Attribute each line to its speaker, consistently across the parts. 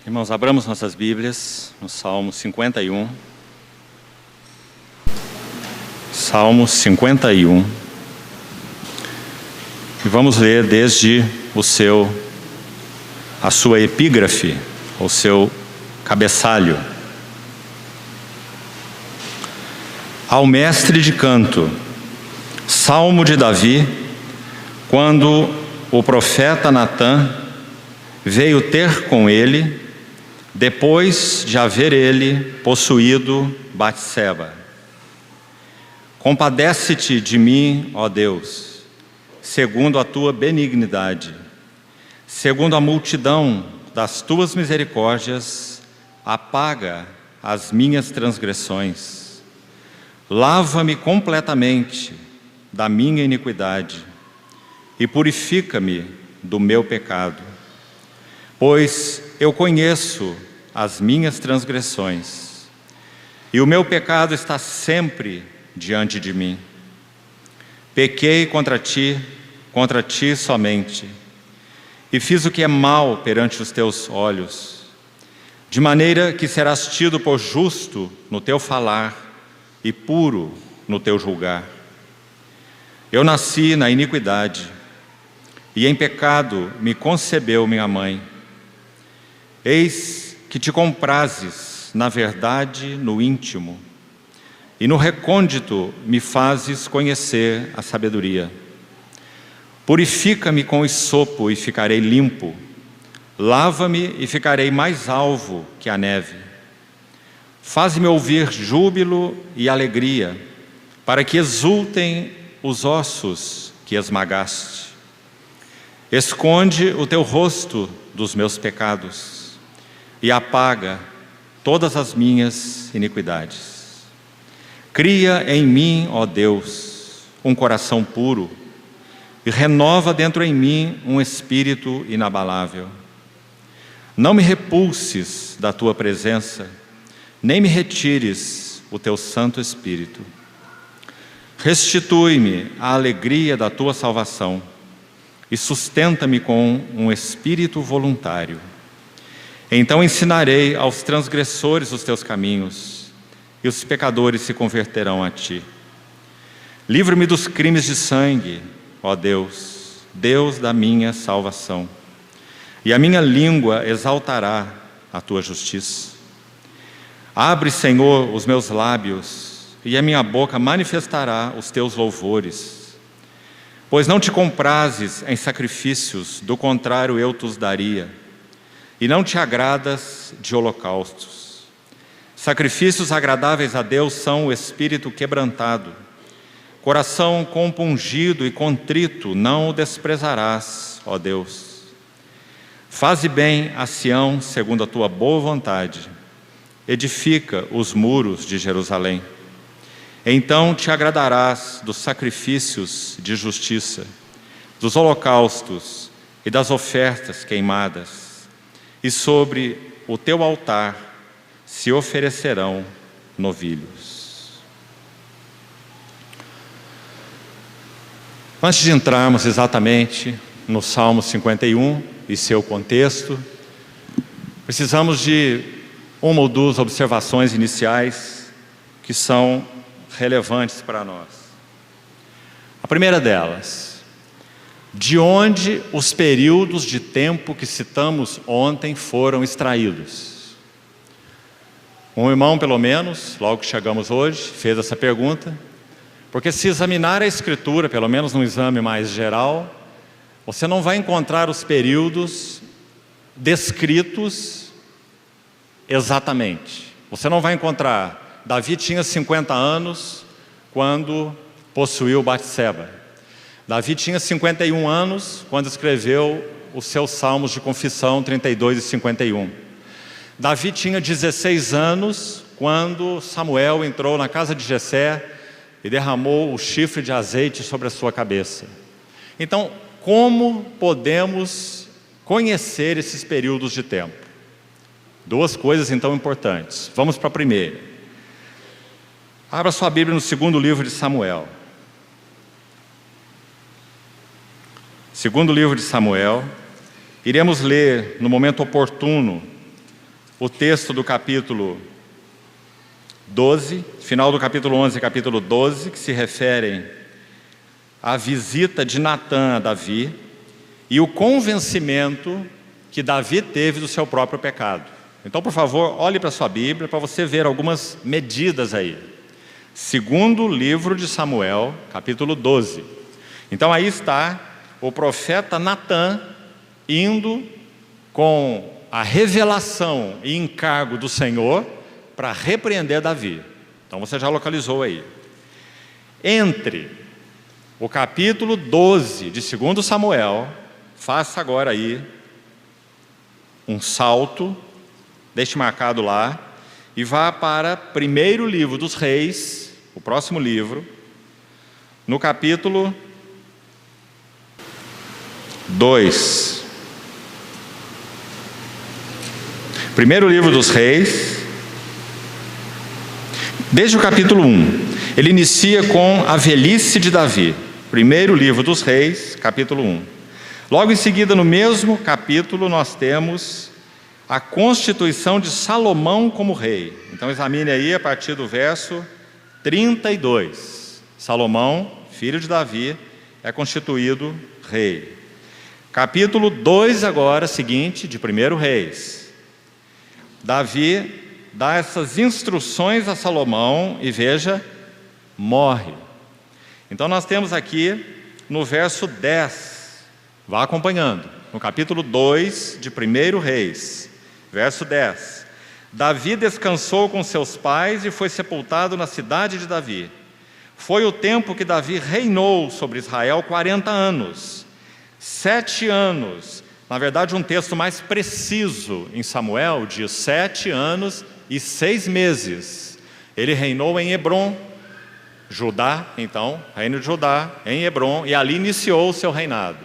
Speaker 1: Irmãos, abramos nossas Bíblias no Salmo 51. Salmo 51. E vamos ler desde a sua epígrafe, o seu cabeçalho. Ao mestre de canto, Salmo de Davi, quando o profeta Natã veio ter com ele, depois de haver ele possuído Batseba. Compadece-te de mim, ó Deus, segundo a tua benignidade, segundo a multidão das tuas misericórdias, apaga as minhas transgressões. Lava-me completamente da minha iniquidade e purifica-me do meu pecado. Pois eu conheço as minhas transgressões, e o meu pecado está sempre diante de mim. Pequei contra ti somente, e fiz o que é mal perante os teus olhos, de maneira que serás tido por justo no teu falar e puro no teu julgar. Eu nasci na iniquidade, e em pecado me concebeu minha mãe. Eis que te comprases, na verdade, no íntimo, e no recôndito me fazes conhecer a sabedoria. Purifica-me com esopo e ficarei limpo, lava-me e ficarei mais alvo que a neve. Faz-me ouvir júbilo e alegria, para que exultem os ossos que esmagaste. Esconde o teu rosto dos meus pecados, e apaga todas as minhas iniquidades. Cria em mim, ó Deus, um coração puro, e renova dentro em mim um espírito inabalável. Não me repulses da tua presença, nem me retires o teu Santo Espírito. Restitui-me a alegria da tua salvação, e sustenta-me com um espírito voluntário. Então ensinarei aos transgressores os teus caminhos, e os pecadores se converterão a ti. Livra-me dos crimes de sangue, ó Deus, Deus da minha salvação, e a minha língua exaltará a tua justiça. Abre, Senhor, os meus lábios, e a minha boca manifestará os teus louvores. Pois não te comprazes em sacrifícios, do contrário eu te os daria. E não te agradas de holocaustos. Sacrifícios agradáveis a Deus são o espírito quebrantado. Coração compungido e contrito não o desprezarás, ó Deus. Faze bem a Sião segundo a tua boa vontade. Edifica os muros de Jerusalém. Então te agradarás dos sacrifícios de justiça, dos holocaustos e das ofertas queimadas. E sobre o teu altar se oferecerão novilhos. Antes de entrarmos exatamente no Salmo 51 e seu contexto, precisamos de uma ou duas observações iniciais que são relevantes para nós. A primeira delas: de onde os períodos de tempo que citamos ontem foram extraídos? Um irmão, pelo menos, logo que chegamos hoje, fez essa pergunta, porque se examinar a Escritura, pelo menos num exame mais geral, você não vai encontrar os períodos descritos exatamente. Você não vai encontrar, Davi tinha 50 anos quando possuiu Batseba. Davi tinha 51 anos quando escreveu os seus salmos de confissão, 32 e 51. Davi tinha 16 anos quando Samuel entrou na casa de Jessé e derramou o chifre de azeite sobre a sua cabeça. Então, como podemos conhecer esses períodos de tempo? Duas coisas então importantes. Vamos para a primeira. Abra sua Bíblia no segundo livro de Samuel. Segundo livro de Samuel, iremos ler no momento oportuno o texto do capítulo 12, final do capítulo 11 e capítulo 12, que se referem à visita de Natã a Davi e o convencimento que Davi teve do seu próprio pecado. Então, por favor, olhe para a sua Bíblia para você ver algumas medidas aí. Segundo livro de Samuel, capítulo 12. Então aí está o profeta Natã indo com a revelação e encargo do Senhor para repreender Davi. Então você já localizou aí. Entre o capítulo 12 de 2 Samuel, faça agora aí um salto, deixe marcado lá, e vá para primeiro livro dos Reis, o próximo livro, no capítulo 2. Primeiro livro dos Reis, desde o capítulo 1, ele inicia com a velhice de Davi. Primeiro livro dos Reis, capítulo 1. Logo em seguida, no mesmo capítulo, nós temos a constituição de Salomão como rei. Então examine aí a partir do verso 32. Salomão, filho de Davi, é constituído rei. Capítulo 2 agora, seguinte, de 1 Reis. Davi dá essas instruções a Salomão e veja, morre. Então nós temos aqui no verso 10, vá acompanhando, no capítulo 2 de 1 Reis, verso 10. Davi descansou com seus pais e foi sepultado na cidade de Davi. Foi o tempo que Davi reinou sobre Israel 40 anos. 7 anos. Na verdade, um texto mais preciso em Samuel diz 7 anos e 6 meses. Ele reinou em Hebrom, Judá, então, reino de Judá, em Hebrom, e ali iniciou o seu reinado.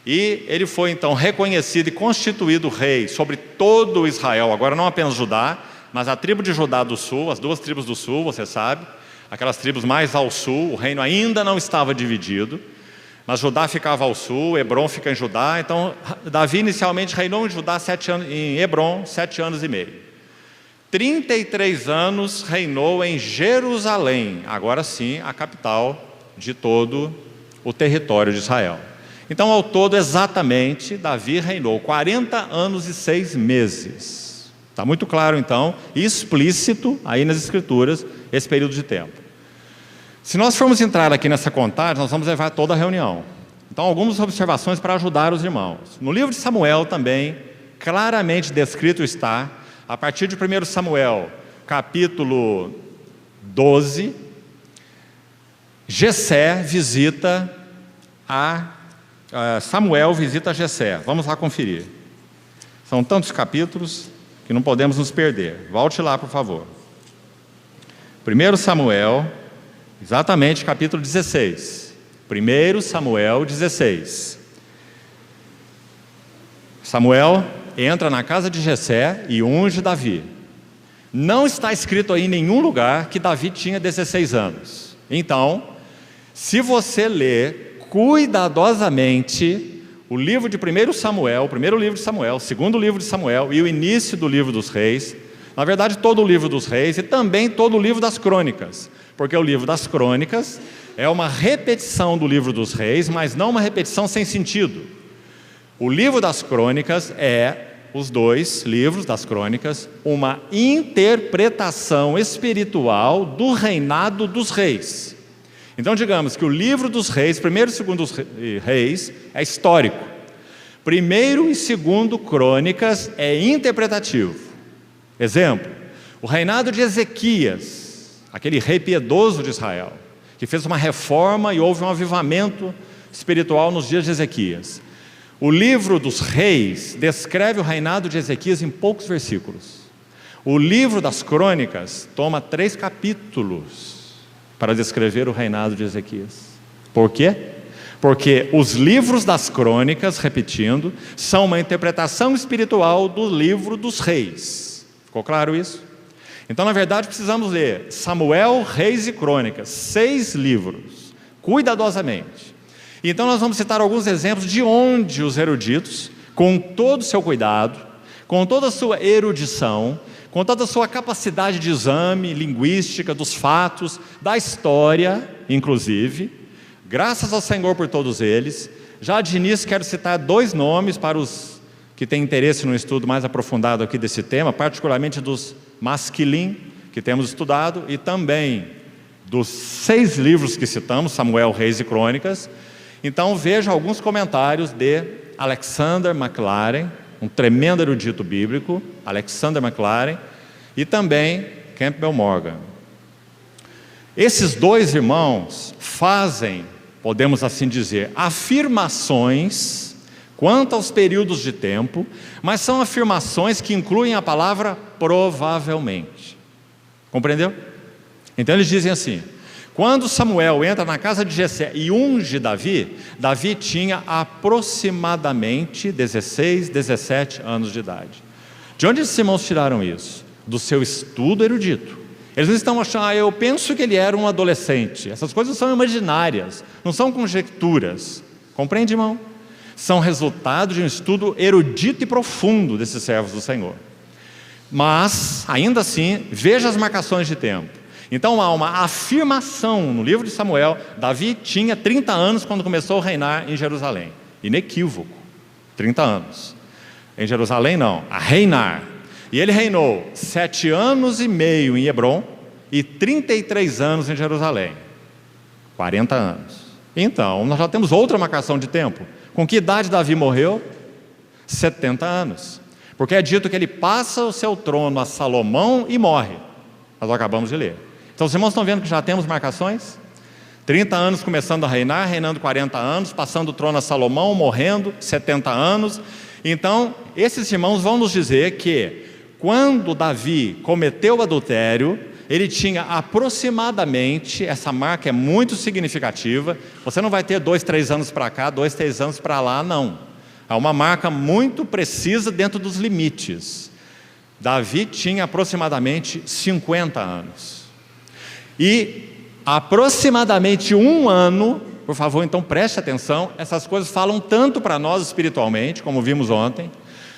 Speaker 1: E ele foi então reconhecido e constituído rei sobre todo Israel, agora não apenas Judá, mas a tribo de Judá do sul, as 2 tribos do sul, você sabe, aquelas tribos mais ao sul, o reino ainda não estava dividido, mas Judá ficava ao sul, Hebrom fica em Judá. Então Davi inicialmente reinou em Judá 7 anos, em Hebrom 7 anos e meio. 33 anos reinou em Jerusalém, agora sim a capital de todo o território de Israel. Então ao todo exatamente Davi reinou 40 anos e 6 meses. Está muito claro então, e explícito aí nas escrituras esse período de tempo. Se nós formos entrar aqui nessa contagem, nós vamos levar toda a reunião. Então, algumas observações para ajudar os irmãos. No livro de Samuel também, claramente descrito está, a partir de 1 Samuel, capítulo 12, Jessé visita Samuel visita Jessé. Vamos lá conferir. São tantos capítulos que não podemos nos perder. Volte lá, por favor. 1 Samuel... exatamente, capítulo 16. 1 Samuel 16. Samuel entra na casa de Jessé e unge Davi. Não está escrito aí em nenhum lugar que Davi tinha 16 anos. Então, se você ler cuidadosamente o livro de 1 Samuel, o primeiro livro de Samuel, o segundo livro de Samuel e o início do livro dos Reis, na verdade todo o livro dos Reis e também todo o livro das Crônicas, porque o livro das Crônicas é uma repetição do livro dos Reis, mas não uma repetição sem sentido. O livro das Crônicas os 2 livros das Crônicas, uma interpretação espiritual do reinado dos reis. Então digamos que o livro dos Reis, 1º e 2 Reis, é histórico. 1º e 2º Crônicas é interpretativo. Exemplo, o reinado de Ezequias, aquele rei piedoso de Israel, que fez uma reforma e houve um avivamento espiritual nos dias de Ezequias. O livro dos Reis descreve o reinado de Ezequias em poucos versículos. O livro das Crônicas toma 3 capítulos para descrever o reinado de Ezequias. Por quê? Porque os livros das Crônicas, repetindo, são uma interpretação espiritual do livro dos Reis. Ficou claro isso? Então, na verdade, precisamos ler Samuel, Reis e Crônicas, 6 livros, cuidadosamente. Então, nós vamos citar alguns exemplos de onde os eruditos, com todo o seu cuidado,
Speaker 2: com toda a sua erudição, com toda a sua capacidade de exame, linguística, dos fatos, da história, inclusive, graças ao Senhor por todos eles. Já de início quero citar 2 nomes para os que têm interesse no estudo mais aprofundado aqui desse tema, particularmente dos Masquilim, que temos estudado, e também dos 6 livros que citamos, Samuel, Reis e Crônicas. Então veja alguns comentários de Alexander Maclaren, um tremendo erudito bíblico, Alexander Maclaren, e também Campbell Morgan. Esses 2 irmãos fazem, podemos assim dizer, afirmações quanto aos períodos de tempo, mas são afirmações que incluem a palavra provavelmente. Compreendeu? Então eles dizem assim: quando Samuel entra na casa de Jessé e unge Davi, Davi tinha aproximadamente 16, 17 anos de idade. De onde esses irmãos tiraram isso? Do seu estudo erudito. Eles não estão achando, eu penso que ele era um adolescente. Essas coisas são imaginárias, não são conjecturas. Compreende, irmão? São resultado de um estudo erudito e profundo desses servos do Senhor. Mas, ainda assim, veja as marcações de tempo. Então há uma afirmação no livro de Samuel: Davi tinha 30 anos quando começou a reinar em Jerusalém. Inequívoco, 30 anos. Em Jerusalém não, a reinar. E ele reinou 7 anos e meio em Hebrom e 33 anos em Jerusalém. 40 anos. Então, nós já temos outra marcação de tempo. Com que idade Davi morreu? 70 anos. Porque é dito que ele passa o seu trono a Salomão e morre. Nós acabamos de ler. Então os irmãos estão vendo que já temos marcações? 30 anos começando a reinar, reinando 40 anos, passando o trono a Salomão, morrendo, 70 anos. Então, esses irmãos vão nos dizer que quando Davi cometeu o adultério, ele tinha aproximadamente, essa marca é muito significativa, você não vai ter 2, 3 anos para cá, 2, 3 anos para lá, não. Há uma marca muito precisa dentro dos limites. Davi tinha aproximadamente 50 anos. E aproximadamente 1 ano, por favor, então preste atenção, essas coisas falam tanto para nós espiritualmente, como vimos ontem.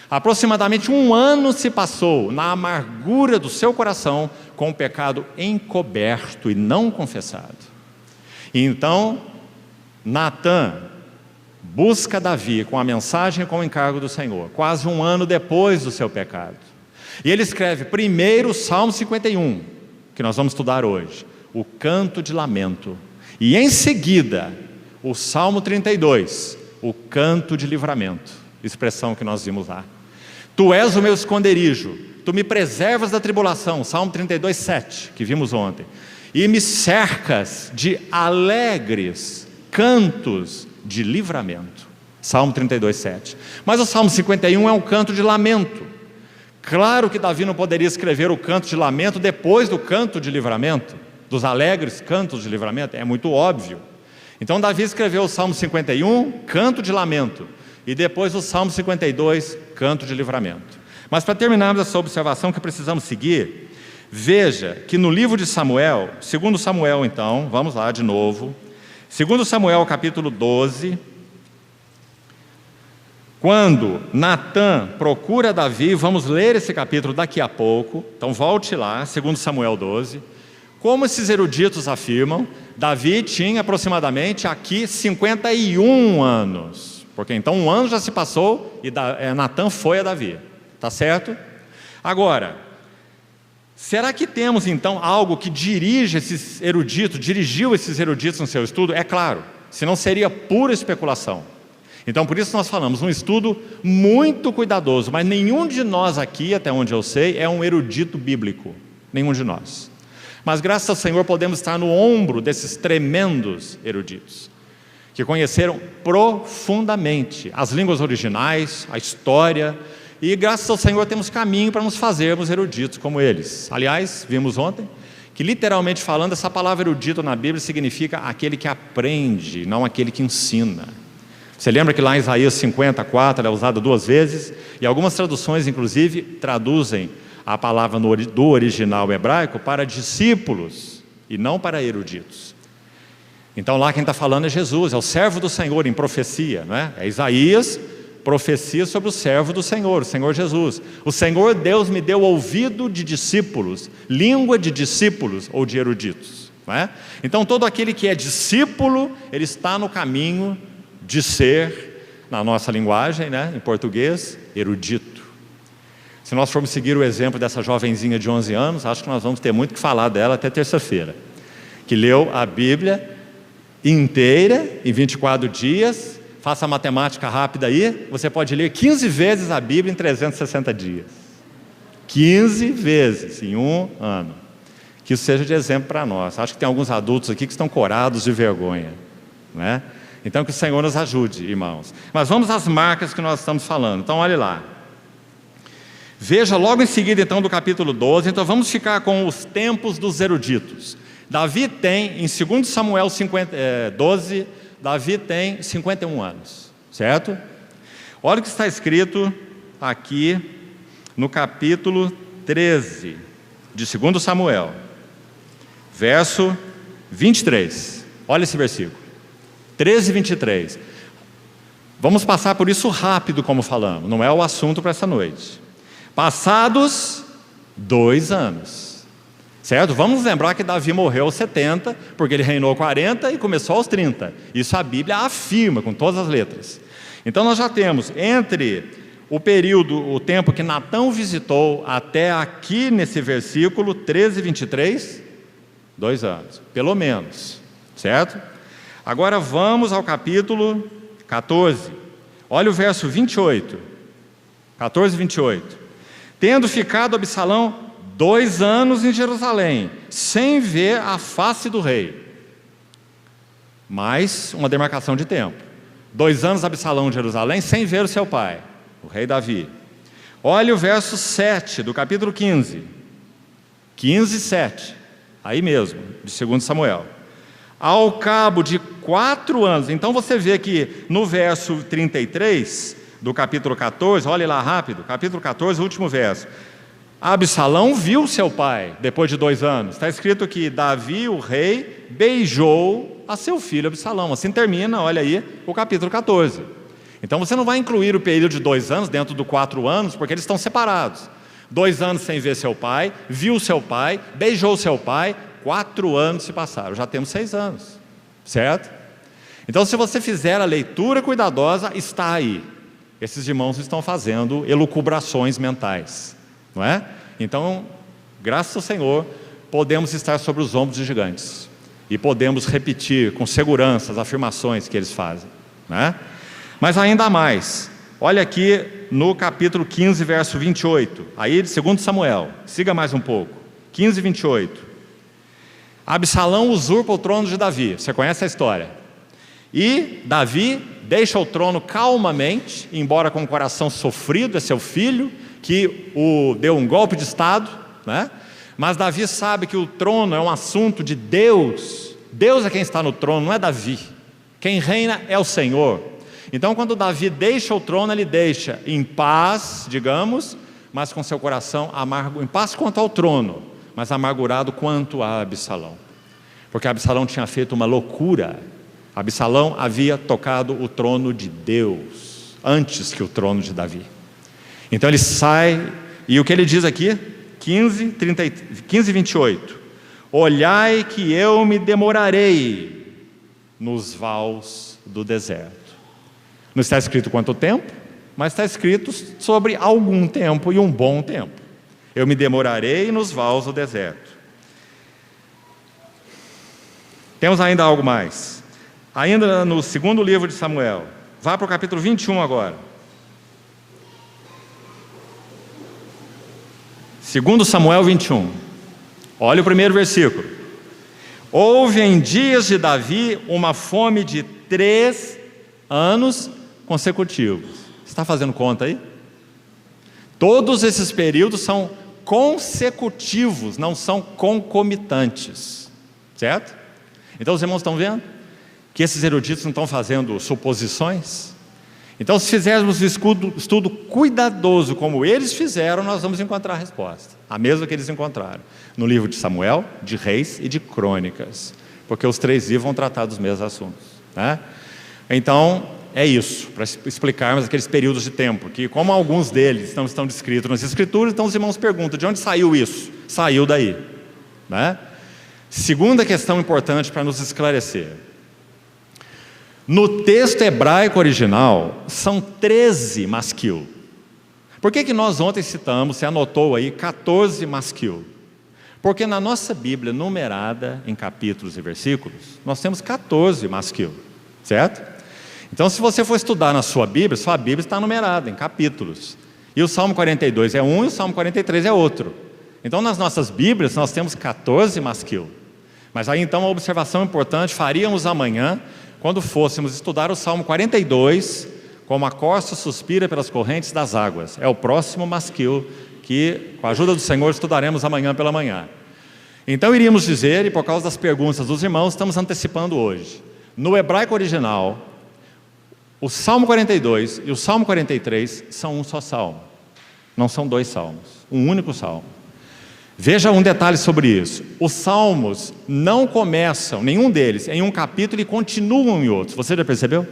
Speaker 2: Aproximadamente 1 ano se passou na amargura do seu coração com o pecado encoberto e não confessado. E então, Natã busca Davi com a mensagem e com o encargo do Senhor, quase 1 ano depois do seu pecado. E ele escreve primeiro o Salmo 51, que nós vamos estudar hoje, o canto de lamento. E em seguida, o Salmo 32, o canto de livramento, expressão que nós vimos lá. Tu és o meu esconderijo, tu me preservas da tribulação, Salmo 32, 7, que vimos ontem. E me cercas de alegres cantos de livramento, Salmo 32, 7. Mas o Salmo 51 é um canto de lamento. Claro que Davi não poderia escrever o canto de lamento depois do canto de livramento, dos alegres cantos de livramento, é muito óbvio. Então Davi escreveu o Salmo 51, canto de lamento, e depois o Salmo 52, canto de livramento. Mas para terminarmos essa observação que precisamos seguir, veja que no livro de Samuel, 2 Samuel então, vamos lá de novo, 2 Samuel capítulo 12, quando Natã procura Davi, vamos ler esse capítulo daqui a pouco, então volte lá, 2 Samuel 12, como esses eruditos afirmam, Davi tinha aproximadamente aqui 51 anos, porque então 1 ano já se passou e Natã foi a Davi, tá certo? Agora, será que temos então algo que dirigiu esses eruditos no seu estudo? É claro, senão seria pura especulação. Então por isso nós falamos, um estudo muito cuidadoso, mas nenhum de nós aqui, até onde eu sei, é um erudito bíblico, nenhum de nós. Mas graças ao Senhor podemos estar no ombro desses tremendos eruditos, que conheceram profundamente as línguas originais, a história, e graças ao Senhor temos caminho para nos fazermos eruditos como eles. Aliás, vimos ontem que literalmente falando, essa palavra erudito na Bíblia significa aquele que aprende, não aquele que ensina. Você lembra que lá em Isaías 54 ela é usada 2 vezes, e algumas traduções inclusive traduzem a palavra do original hebraico para discípulos e não para eruditos. Então lá quem está falando é Jesus, é o servo do Senhor em profecia, não é? É Isaías profecia sobre o servo do Senhor, o Senhor Jesus. O Senhor Deus me deu ouvido de discípulos, língua de discípulos ou de eruditos. Não é? Então todo aquele que é discípulo, ele está no caminho de ser, na nossa linguagem, né, em português, erudito. Se nós formos seguir o exemplo dessa jovenzinha de 11 anos, acho que nós vamos ter muito que falar dela até terça-feira, que leu a Bíblia inteira em 24 dias, faça a matemática rápida aí, você pode ler 15 vezes a Bíblia em 360 dias. 15 vezes em um ano. Que isso seja de exemplo para nós. Acho que tem alguns adultos aqui que estão corados de vergonha, né? Então que o Senhor nos ajude, irmãos. Mas vamos às marcas que nós estamos falando. Então olhe lá. Veja logo em seguida então do capítulo 12, então vamos ficar com os tempos dos eruditos. Davi tem, em 2 Samuel 12, Davi tem 51 anos, certo? Olha o que está escrito aqui no capítulo 13 de 2 Samuel, verso 23. Olha esse versículo, 13 e 23. Vamos passar por isso rápido, como falamos, não é o assunto para essa noite. Passados 2 anos, certo? Vamos lembrar que Davi morreu aos 70, porque ele reinou 40 e começou aos 30. Isso a Bíblia afirma com todas as letras. Então nós já temos entre o período, o tempo que Natã visitou até aqui nesse versículo 13 e 23, 2 anos, pelo menos, certo? Agora vamos ao capítulo 14. Olha o verso 28, 14 e 28. Tendo ficado Absalão 2 anos em Jerusalém, sem ver a face do rei. Mais uma demarcação de tempo. 2 anos Absalão em Jerusalém, sem ver o seu pai, o rei Davi. Olha o verso 7 do capítulo 15. 15, 7. Aí mesmo, de 2 Samuel. Ao cabo de 4 anos, então você vê que no verso 33 do capítulo 14, olhe lá rápido, capítulo 14, último verso. Absalão viu seu pai, depois de 2 anos. Está escrito que Davi, o rei, beijou a seu filho Absalão. Assim termina, olha aí, o capítulo 14. Então você não vai incluir o período de 2 anos dentro do 4 anos, porque eles estão separados. 2 anos sem ver seu pai, viu seu pai, beijou seu pai, 4 anos se passaram, já temos 6 anos, certo? Então se você fizer a leitura cuidadosa, está aí. Esses irmãos estão fazendo elucubrações mentais, não é? Então, graças ao Senhor, podemos estar sobre os ombros de gigantes e podemos repetir com segurança as afirmações que eles fazem, né? Mas ainda mais, olha aqui no capítulo 15, verso 28, aí de 2 Samuel, siga mais um pouco, 15, 28. Absalão usurpa o trono de Davi, você conhece a história? E Davi deixa o trono calmamente, embora com o coração sofrido, é seu filho, que o deu um golpe de estado, né? Mas Davi sabe que o trono é um assunto de Deus. Deus é quem está no trono, não é Davi. Quem reina é o Senhor. Então quando Davi deixa o trono, ele deixa em paz, digamos, mas com seu coração amargo, em paz quanto ao trono, mas amargurado quanto a Absalão. Porque Absalão tinha feito uma loucura. Absalão havia tocado o trono de Deus antes que o trono de Davi. Então ele sai, e o que ele diz aqui? 15, 28. Olhai que eu me demorarei nos vales do deserto. Não está escrito quanto tempo, mas está escrito sobre algum tempo e um bom tempo. Eu me demorarei nos vales do deserto. Temos ainda algo mais. Ainda no 2º livro de Samuel, vá para o capítulo 21 agora. 2 Samuel 21. Olha o primeiro versículo. Houve em dias de Davi uma fome de 3 anos consecutivos. Você está fazendo conta aí? Todos esses períodos são consecutivos, não são concomitantes. Certo? Então os irmãos estão vendo que esses eruditos não estão fazendo suposições? Então, se fizermos um estudo cuidadoso como eles fizeram, nós vamos encontrar a resposta, a mesma que eles encontraram no livro de Samuel, de Reis e de Crônicas, porque os 3 livros vão tratar dos mesmos assuntos, né? Então, é isso, para explicarmos aqueles períodos de tempo, que como alguns deles não estão descritos nas Escrituras, então os irmãos perguntam, de onde saiu isso? Saiu daí, né? Segunda questão importante para nos esclarecer. No texto hebraico original, são 13 masquil. Por que nós ontem citamos, você anotou aí, 14 masquil? Porque na nossa Bíblia numerada em capítulos e versículos, nós temos 14 masquil, certo? Então, se você for estudar na sua Bíblia está numerada em capítulos. E o Salmo 42 é um e o Salmo 43 é outro. Então, nas nossas Bíblias, nós temos 14 masquil. Mas aí, então, uma observação importante, faríamos amanhã, quando fôssemos estudar o Salmo 42, como a costa suspira pelas correntes das águas. É o próximo masquil que, com a ajuda do Senhor, estudaremos amanhã pela manhã. Então, iríamos dizer, e por causa das perguntas dos irmãos, estamos antecipando hoje. No hebraico original, o Salmo 42 e o Salmo 43 são um só salmo, não são dois salmos, um único salmo. Veja um detalhe sobre isso: os salmos não começam, nenhum deles, em um capítulo e continuam em outros. Você já percebeu?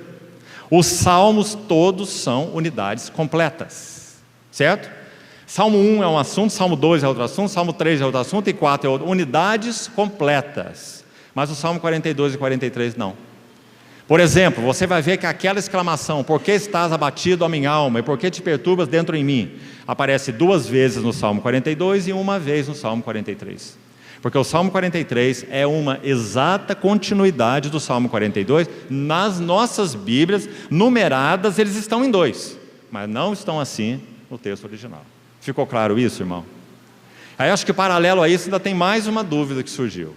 Speaker 2: Os salmos todos são unidades completas, certo? Salmo 1 é um assunto, Salmo 2 é outro assunto, Salmo 3 é outro assunto e 4 é outro, unidades completas. Mas o Salmo 42 e 43 não. Por exemplo, você vai ver que aquela exclamação, por que estás abatido, ó minha alma, e por que te perturbas dentro em mim, aparece 2 vezes no Salmo 42 e 1 vez no Salmo 43. Porque o Salmo 43 é uma exata continuidade do Salmo 42. Nas nossas Bíblias numeradas, eles estão em 2, mas não estão assim no texto original. Ficou claro isso, irmão? Aí acho que paralelo a isso ainda tem mais uma dúvida que surgiu.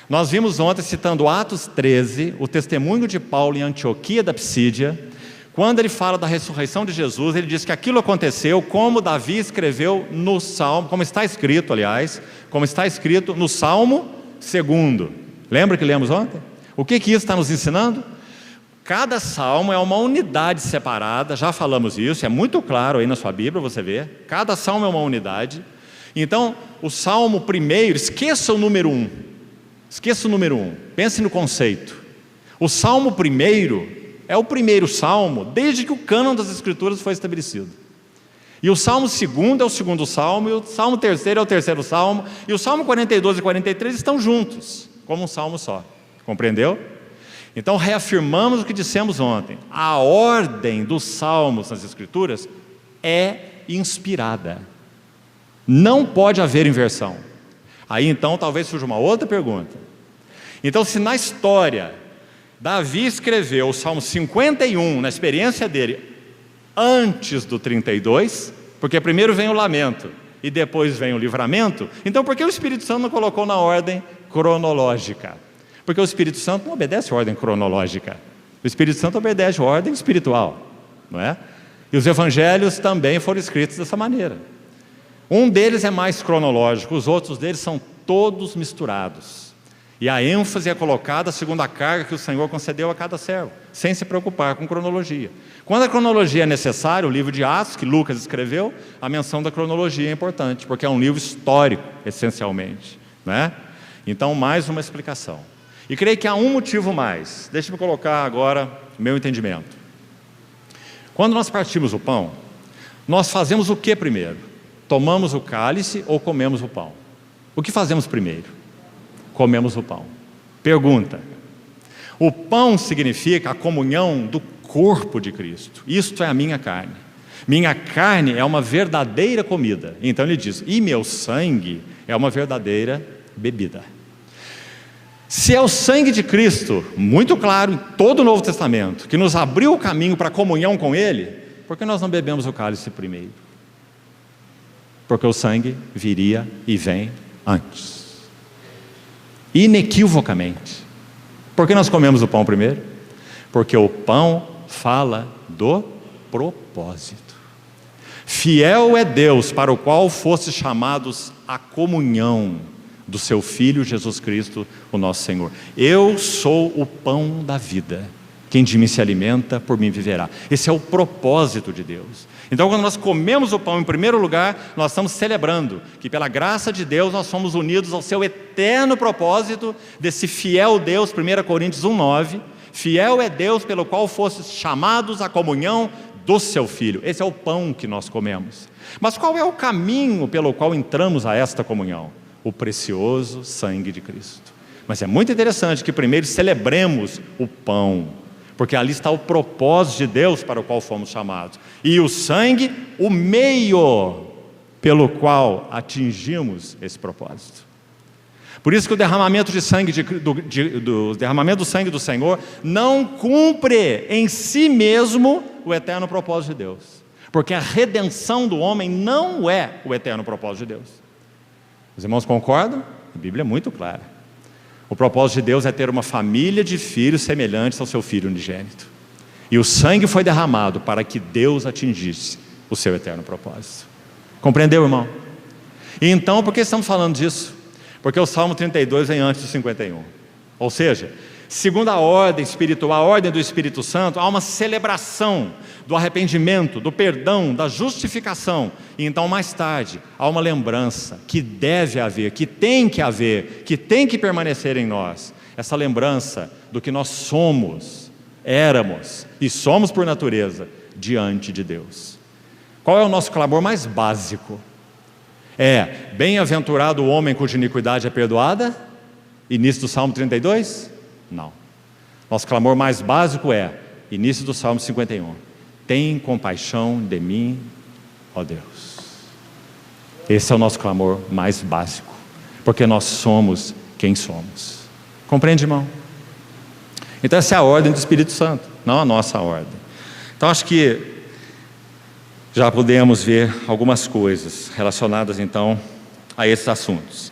Speaker 2: Nós vimos ontem, citando Atos 13, o testemunho de Paulo em Antioquia da Psídia. Quando ele fala da ressurreição de Jesus, ele diz que aquilo aconteceu como Davi escreveu no Salmo, como está escrito, aliás, como está escrito no Salmo 2. Lembra que lemos ontem? O que isso está nos ensinando? Cada salmo é uma unidade separada, já falamos isso, é muito claro aí na sua Bíblia, você vê. Cada salmo é uma unidade. Então, o Salmo primeiro, esqueça o número 1. Esqueça o número 1, pense no conceito. O Salmo primeiro é o primeiro salmo desde que o cânon das Escrituras foi estabelecido. E o Salmo 2 é o segundo salmo, e o Salmo 3 é o terceiro salmo, e o Salmo 42 e 43 estão juntos, como um salmo só. Compreendeu? Então reafirmamos o que dissemos ontem. A ordem dos salmos nas Escrituras é inspirada. Não pode haver inversão. Aí então talvez surja uma outra pergunta. Então, se na história Davi escreveu o Salmo 51, na experiência dele, antes do 32, porque primeiro vem o lamento e depois vem o livramento, então por que o Espírito Santo não colocou na ordem cronológica? Porque o Espírito Santo não obedece a ordem cronológica, o Espírito Santo obedece a ordem espiritual, não é? E os evangelhos também foram escritos dessa maneira. Um deles é mais cronológico, os outros deles são todos misturados. E a ênfase é colocada segundo a carga que o Senhor concedeu a cada servo, sem se preocupar com cronologia. Quando a cronologia é necessária, o livro de Atos, que Lucas escreveu, a menção da cronologia é importante, porque é um livro histórico, essencialmente, né? Então, mais uma explicação. E creio que há um motivo mais. Deixe-me colocar agora o meu entendimento. Quando nós partimos o pão, nós fazemos o que primeiro? Tomamos o cálice ou comemos o pão? O que fazemos primeiro? Comemos o pão. Pergunta: o pão significa a comunhão do corpo de Cristo. Isto é a minha carne. Minha carne é uma verdadeira comida. Então ele diz, e meu sangue é uma verdadeira bebida. Se é o sangue de Cristo, muito claro em todo o Novo Testamento, que nos abriu o caminho para a comunhão com Ele, por que nós não bebemos o cálice primeiro? Porque o sangue viria e vem antes, inequivocamente. Por que nós comemos o pão primeiro? Porque o pão fala do propósito. Fiel é Deus, para o qual fostes chamados à comunhão do seu Filho Jesus Cristo, o nosso Senhor. Eu sou o pão da vida, quem de mim se alimenta, por mim viverá. Esse é o propósito de Deus. Então, quando nós comemos o pão em primeiro lugar, nós estamos celebrando que pela graça de Deus nós somos unidos ao seu eterno propósito desse fiel Deus, 1 Coríntios 1,9, Fiel é Deus pelo qual fostes chamados à comunhão do seu Filho. Esse é o pão que nós comemos. Mas qual é o caminho pelo qual entramos a esta comunhão? O precioso sangue de Cristo. Mas é muito interessante que primeiro celebremos o pão, porque ali está o propósito de Deus para o qual fomos chamados. E o sangue, o meio pelo qual atingimos esse propósito. Por isso que o derramamento de sangue derramamento do sangue do Senhor não cumpre em si mesmo o eterno propósito de Deus. Porque a redenção do homem não é o eterno propósito de Deus. Os irmãos concordam? A Bíblia é muito clara. O propósito de Deus é ter uma família de filhos semelhantes ao seu Filho unigênito. E o sangue foi derramado para que Deus atingisse o seu eterno propósito. Compreendeu, irmão? E então, por que estamos falando disso? Porque o Salmo 32 vem antes do 51. Ou seja, segundo a ordem espiritual, a ordem do Espírito Santo, há uma celebração do arrependimento, do perdão, da justificação. E então, mais tarde, há uma lembrança que deve haver, que tem que permanecer em nós. Essa lembrança do que nós somos, éramos e somos por natureza diante de Deus. Qual é o nosso clamor mais básico? É: bem-aventurado o homem cuja iniquidade é perdoada? Início do Salmo 32? Não. Nosso clamor mais básico é, início do Salmo 51. Tem compaixão de mim, ó Deus. Esse é o nosso clamor mais básico, porque nós somos quem somos. Compreende, irmão? Então essa é a ordem do Espírito Santo, não a nossa ordem. Então acho que já podemos ver algumas coisas relacionadas então a esses assuntos.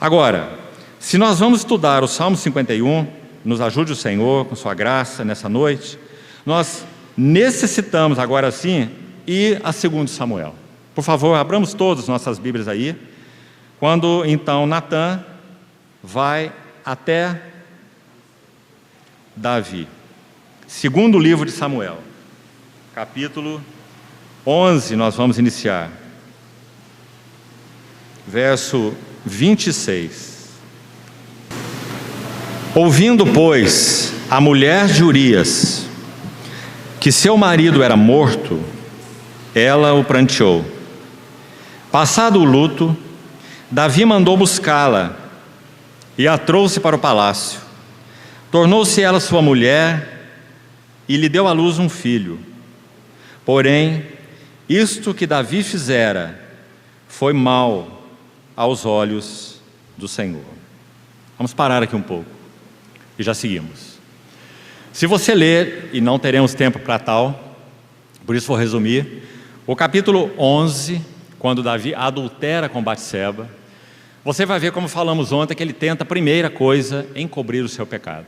Speaker 2: Agora, se nós vamos estudar o Salmo 51, nos ajude o Senhor com sua graça nessa noite, nós necessitamos agora sim ir a 2 Samuel. Por favor, abramos todas nossas Bíblias aí. Quando então Natã vai até Davi. Segundo livro de Samuel, capítulo 11, nós vamos iniciar. Verso 26. Ouvindo, pois, a mulher de Urias que seu marido era morto, ela o pranteou. Passado o luto, Davi mandou buscá-la e a trouxe para o palácio. Tornou-se ela sua mulher e lhe deu à luz um filho. Porém, isto que Davi fizera foi mal aos olhos do Senhor. Vamos parar aqui um pouco e já seguimos. Se você ler, e não teremos tempo para tal, por isso vou resumir, o capítulo 11, quando Davi adultera com Batseba, você vai ver, como falamos ontem, que ele tenta, primeira coisa, encobrir o seu pecado.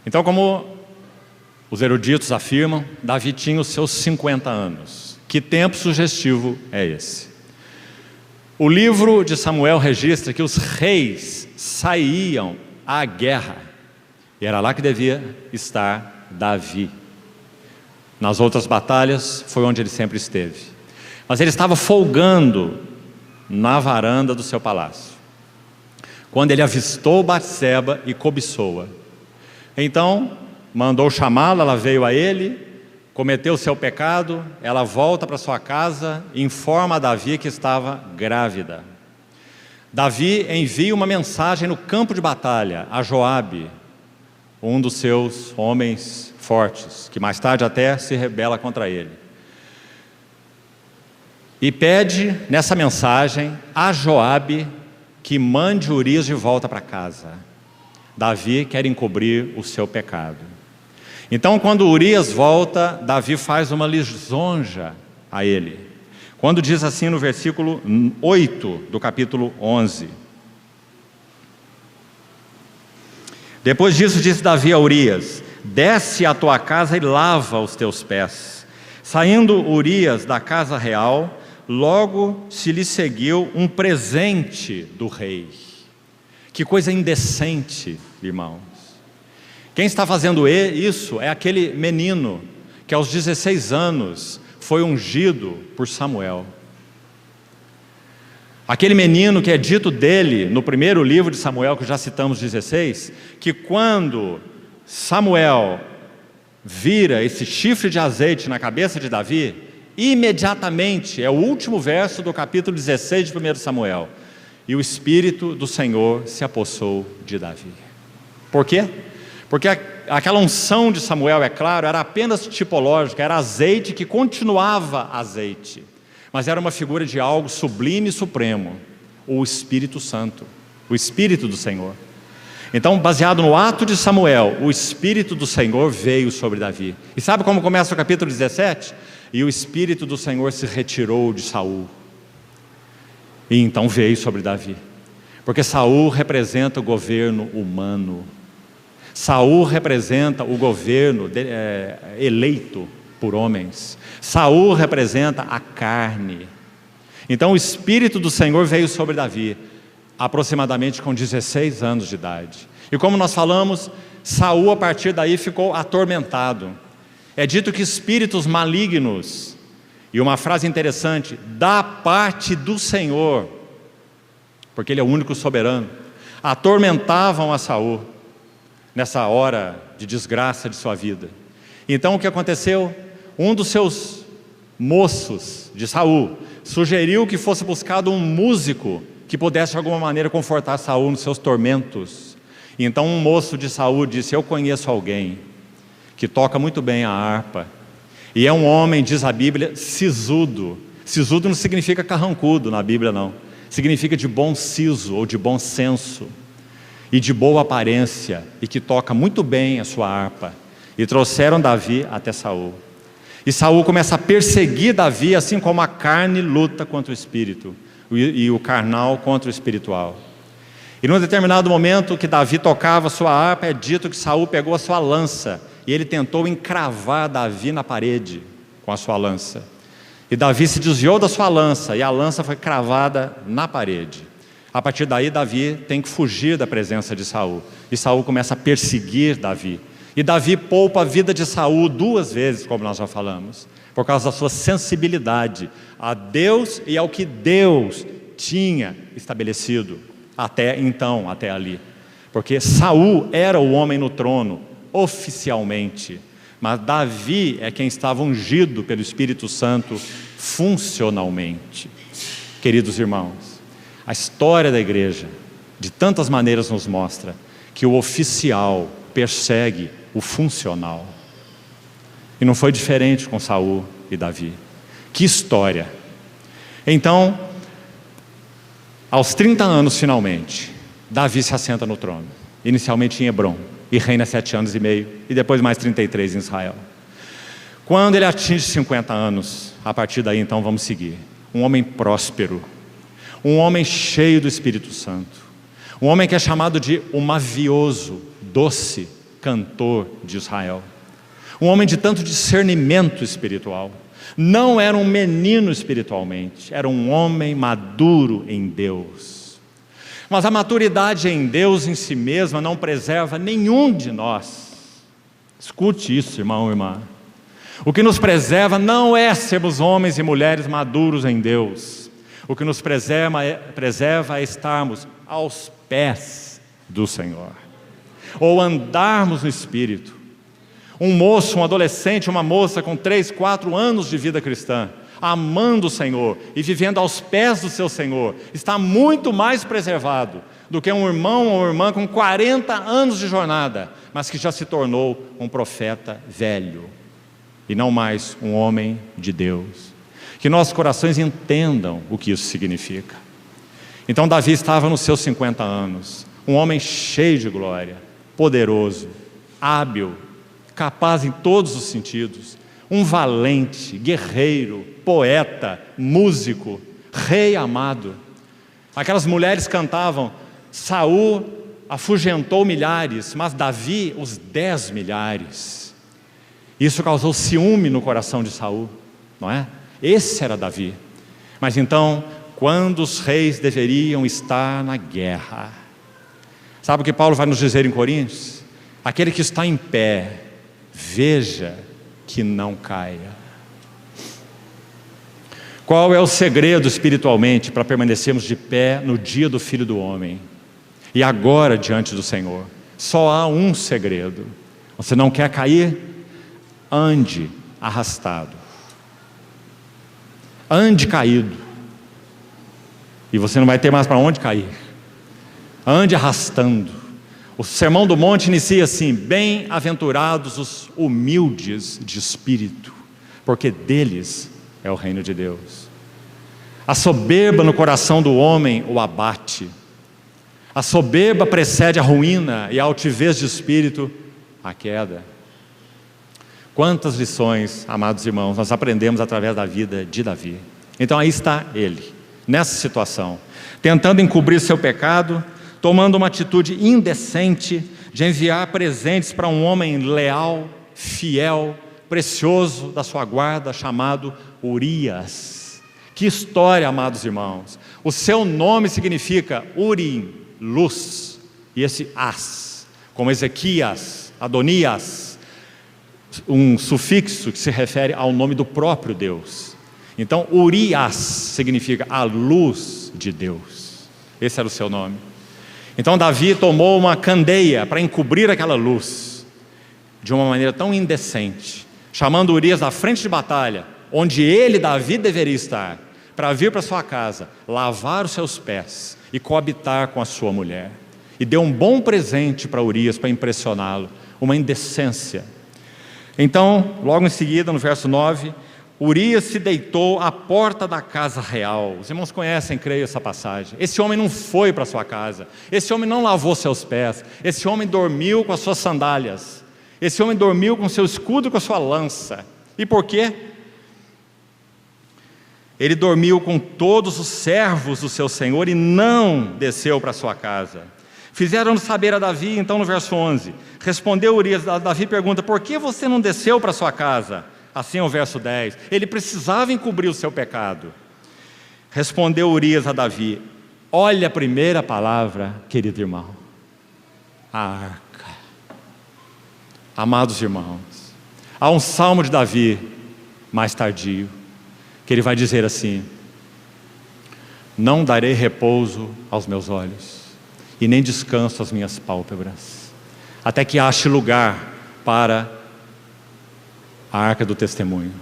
Speaker 2: Então, como os eruditos afirmam, Davi tinha os seus 50 anos. Que tempo sugestivo é esse? O livro de Samuel registra que os reis saíam à guerra, e era lá que devia estar Davi. Nas outras batalhas foi onde ele sempre esteve, mas ele estava folgando na varanda do seu palácio, quando ele avistou Batseba e cobiçou-a. Então mandou chamá-la, ela veio a ele, cometeu o seu pecado, ela volta para sua casa e informa a Davi que estava grávida. Davi envia uma mensagem no campo de batalha a Joabe, um dos seus homens fortes, que mais tarde até se rebela contra ele. E pede nessa mensagem a Joabe que mande Urias de volta para casa. Davi quer encobrir o seu pecado. Então, quando Urias volta, Davi faz uma lisonja a ele. Quando diz assim no versículo 8 do capítulo 11: depois disso disse Davi a Urias: desce à tua casa e lava os teus pés. Saindo Urias da casa real, logo se lhe seguiu um presente do rei. Que coisa indecente, irmãos. Quem está fazendo isso é aquele menino que aos 16 anos foi ungido por Samuel. Aquele menino que é dito dele no primeiro livro de Samuel, que já citamos 16, que quando Samuel vira esse chifre de azeite na cabeça de Davi, imediatamente, é o último verso do capítulo 16 de 1 Samuel, e o Espírito do Senhor se apossou de Davi. Por quê? Porque aquela unção de Samuel, é claro, era apenas tipológica, era azeite que continuava azeite, mas era uma figura de algo sublime e supremo, o Espírito Santo, o Espírito do Senhor. Então, baseado no ato de Samuel, o Espírito do Senhor veio sobre Davi. E sabe como começa o capítulo 17? E o Espírito do Senhor se retirou de Saul. E então veio sobre Davi. Porque Saul representa o governo humano. Saul representa o governo eleito por homens. Saul representa a carne. Então o Espírito do Senhor veio sobre Davi, aproximadamente com 16 anos de idade. E como nós falamos, Saul a partir daí ficou atormentado. É dito que espíritos malignos, e uma frase interessante, da parte do Senhor, porque Ele é o único soberano, atormentavam a Saul nessa hora de desgraça de sua vida. Então o que aconteceu? Um dos seus moços de Saul sugeriu que fosse buscado um músico que pudesse de alguma maneira confortar Saul nos seus tormentos. E então um moço de Saul disse: eu conheço alguém que toca muito bem a harpa, e é um homem, diz a Bíblia, sisudo. Sisudo não significa carrancudo na Bíblia, não. Significa de bom siso ou de bom senso e de boa aparência, e que toca muito bem a sua harpa. E trouxeram Davi até Saul. E Saul começa a perseguir Davi, assim como a carne luta contra o espírito, e o carnal contra o espiritual. E num determinado momento que Davi tocava a sua harpa, é dito que Saul pegou a sua lança, e ele tentou encravar Davi na parede com a sua lança. E Davi se desviou da sua lança, e a lança foi cravada na parede. A partir daí Davi tem que fugir da presença de Saul, e Saul começa a perseguir Davi. E Davi poupa a vida de Saul 2 vezes, como nós já falamos, por causa da sua sensibilidade a Deus e ao que Deus tinha estabelecido até então, até ali. Porque Saul era o homem no trono, oficialmente, mas Davi é quem estava ungido pelo Espírito Santo funcionalmente. Queridos irmãos, a história da igreja, de tantas maneiras, nos mostra que o oficial persegue o funcional. E não foi diferente com Saul e Davi. Que história! Então, aos 30 anos finalmente, Davi se assenta no trono, inicialmente em Hebrom, e reina 7 anos e meio, e depois mais 33 em Israel. Quando ele atinge 50 anos, a partir daí então vamos seguir. Um homem próspero, um homem cheio do Espírito Santo, um homem que é chamado de o mavioso, doce cantor de Israel. Um homem de tanto discernimento espiritual. Não era um menino espiritualmente, era um homem maduro em Deus. Mas a maturidade em Deus em si mesma não preserva nenhum de nós. Escute isso, irmão e irmã. O que nos preserva não é sermos homens e mulheres maduros em Deus. O que nos preserva é estarmos aos pés do Senhor, ou andarmos no Espírito. Um moço, um adolescente, uma moça com 3, 4 anos de vida cristã, amando o Senhor e vivendo aos pés do seu Senhor, está muito mais preservado do que um irmão ou uma irmã com 40 anos de jornada, mas que já se tornou um profeta velho, e não mais um homem de Deus. Que nossos corações entendam o que isso significa. Então Davi estava nos seus 50 anos, um homem cheio de glória, poderoso, hábil, capaz em todos os sentidos, um valente, guerreiro, poeta, músico, rei amado. Aquelas mulheres cantavam: Saul afugentou milhares, mas Davi os 10 milhares. Isso causou ciúme no coração de Saul, não é? Esse era Davi. Mas então, quando os reis deveriam estar na guerra, sabe o que Paulo vai nos dizer em Coríntios? Aquele que está em pé, veja que não caia. Qual é o segredo espiritualmente para permanecermos de pé no dia do Filho do Homem e agora diante do Senhor? Só há um segredo: Você não quer cair? Ande arrastado. Ande caído. E você não vai ter mais para onde cair. Ande arrastando. O Sermão do Monte inicia assim: bem-aventurados os humildes de espírito, porque deles é o reino de Deus. A soberba no coração do homem o abate. A soberba precede a ruína e a altivez de espírito a queda. Quantas lições, amados irmãos, nós aprendemos através da vida de Davi. Então aí está ele, nessa situação, tentando encobrir seu pecado, tomando uma atitude indecente de enviar presentes para um homem leal, fiel, precioso da sua guarda, chamado Urias. Que história, amados irmãos. O seu nome significa Urim, luz, e esse As, como Ezequias, Adonias, um sufixo que se refere ao nome do próprio Deus. Então Urias significa a luz de Deus. Esse era o seu nome. Então Davi tomou uma candeia para encobrir aquela luz de uma maneira tão indecente, chamando Urias da frente de batalha, onde ele, Davi, deveria estar, para vir para sua casa, lavar os seus pés e coabitar com a sua mulher. E deu um bom presente para Urias, para impressioná-lo, uma indecência. Então, logo em seguida, no verso 9, Urias se deitou à porta da casa real. Os irmãos conhecem, creio, essa passagem. Esse homem não foi para sua casa, esse homem não lavou seus pés, esse homem dormiu com as suas sandálias, esse homem dormiu com seu escudo e com a sua lança. E por quê? Ele dormiu com todos os servos do seu senhor e não desceu para sua casa. Fizeram saber a Davi, então no verso 11, respondeu Urias, Davi pergunta: por que você não desceu para sua casa? Assim é o verso 10, ele precisava encobrir o seu pecado. Respondeu Urias a Davi: olha a primeira palavra, querido irmão, a arca. Amados irmãos, há um salmo de Davi, mais tardio, que ele vai dizer assim: não darei repouso aos meus olhos, e nem descanso às minhas pálpebras, até que ache lugar para a arca do testemunho,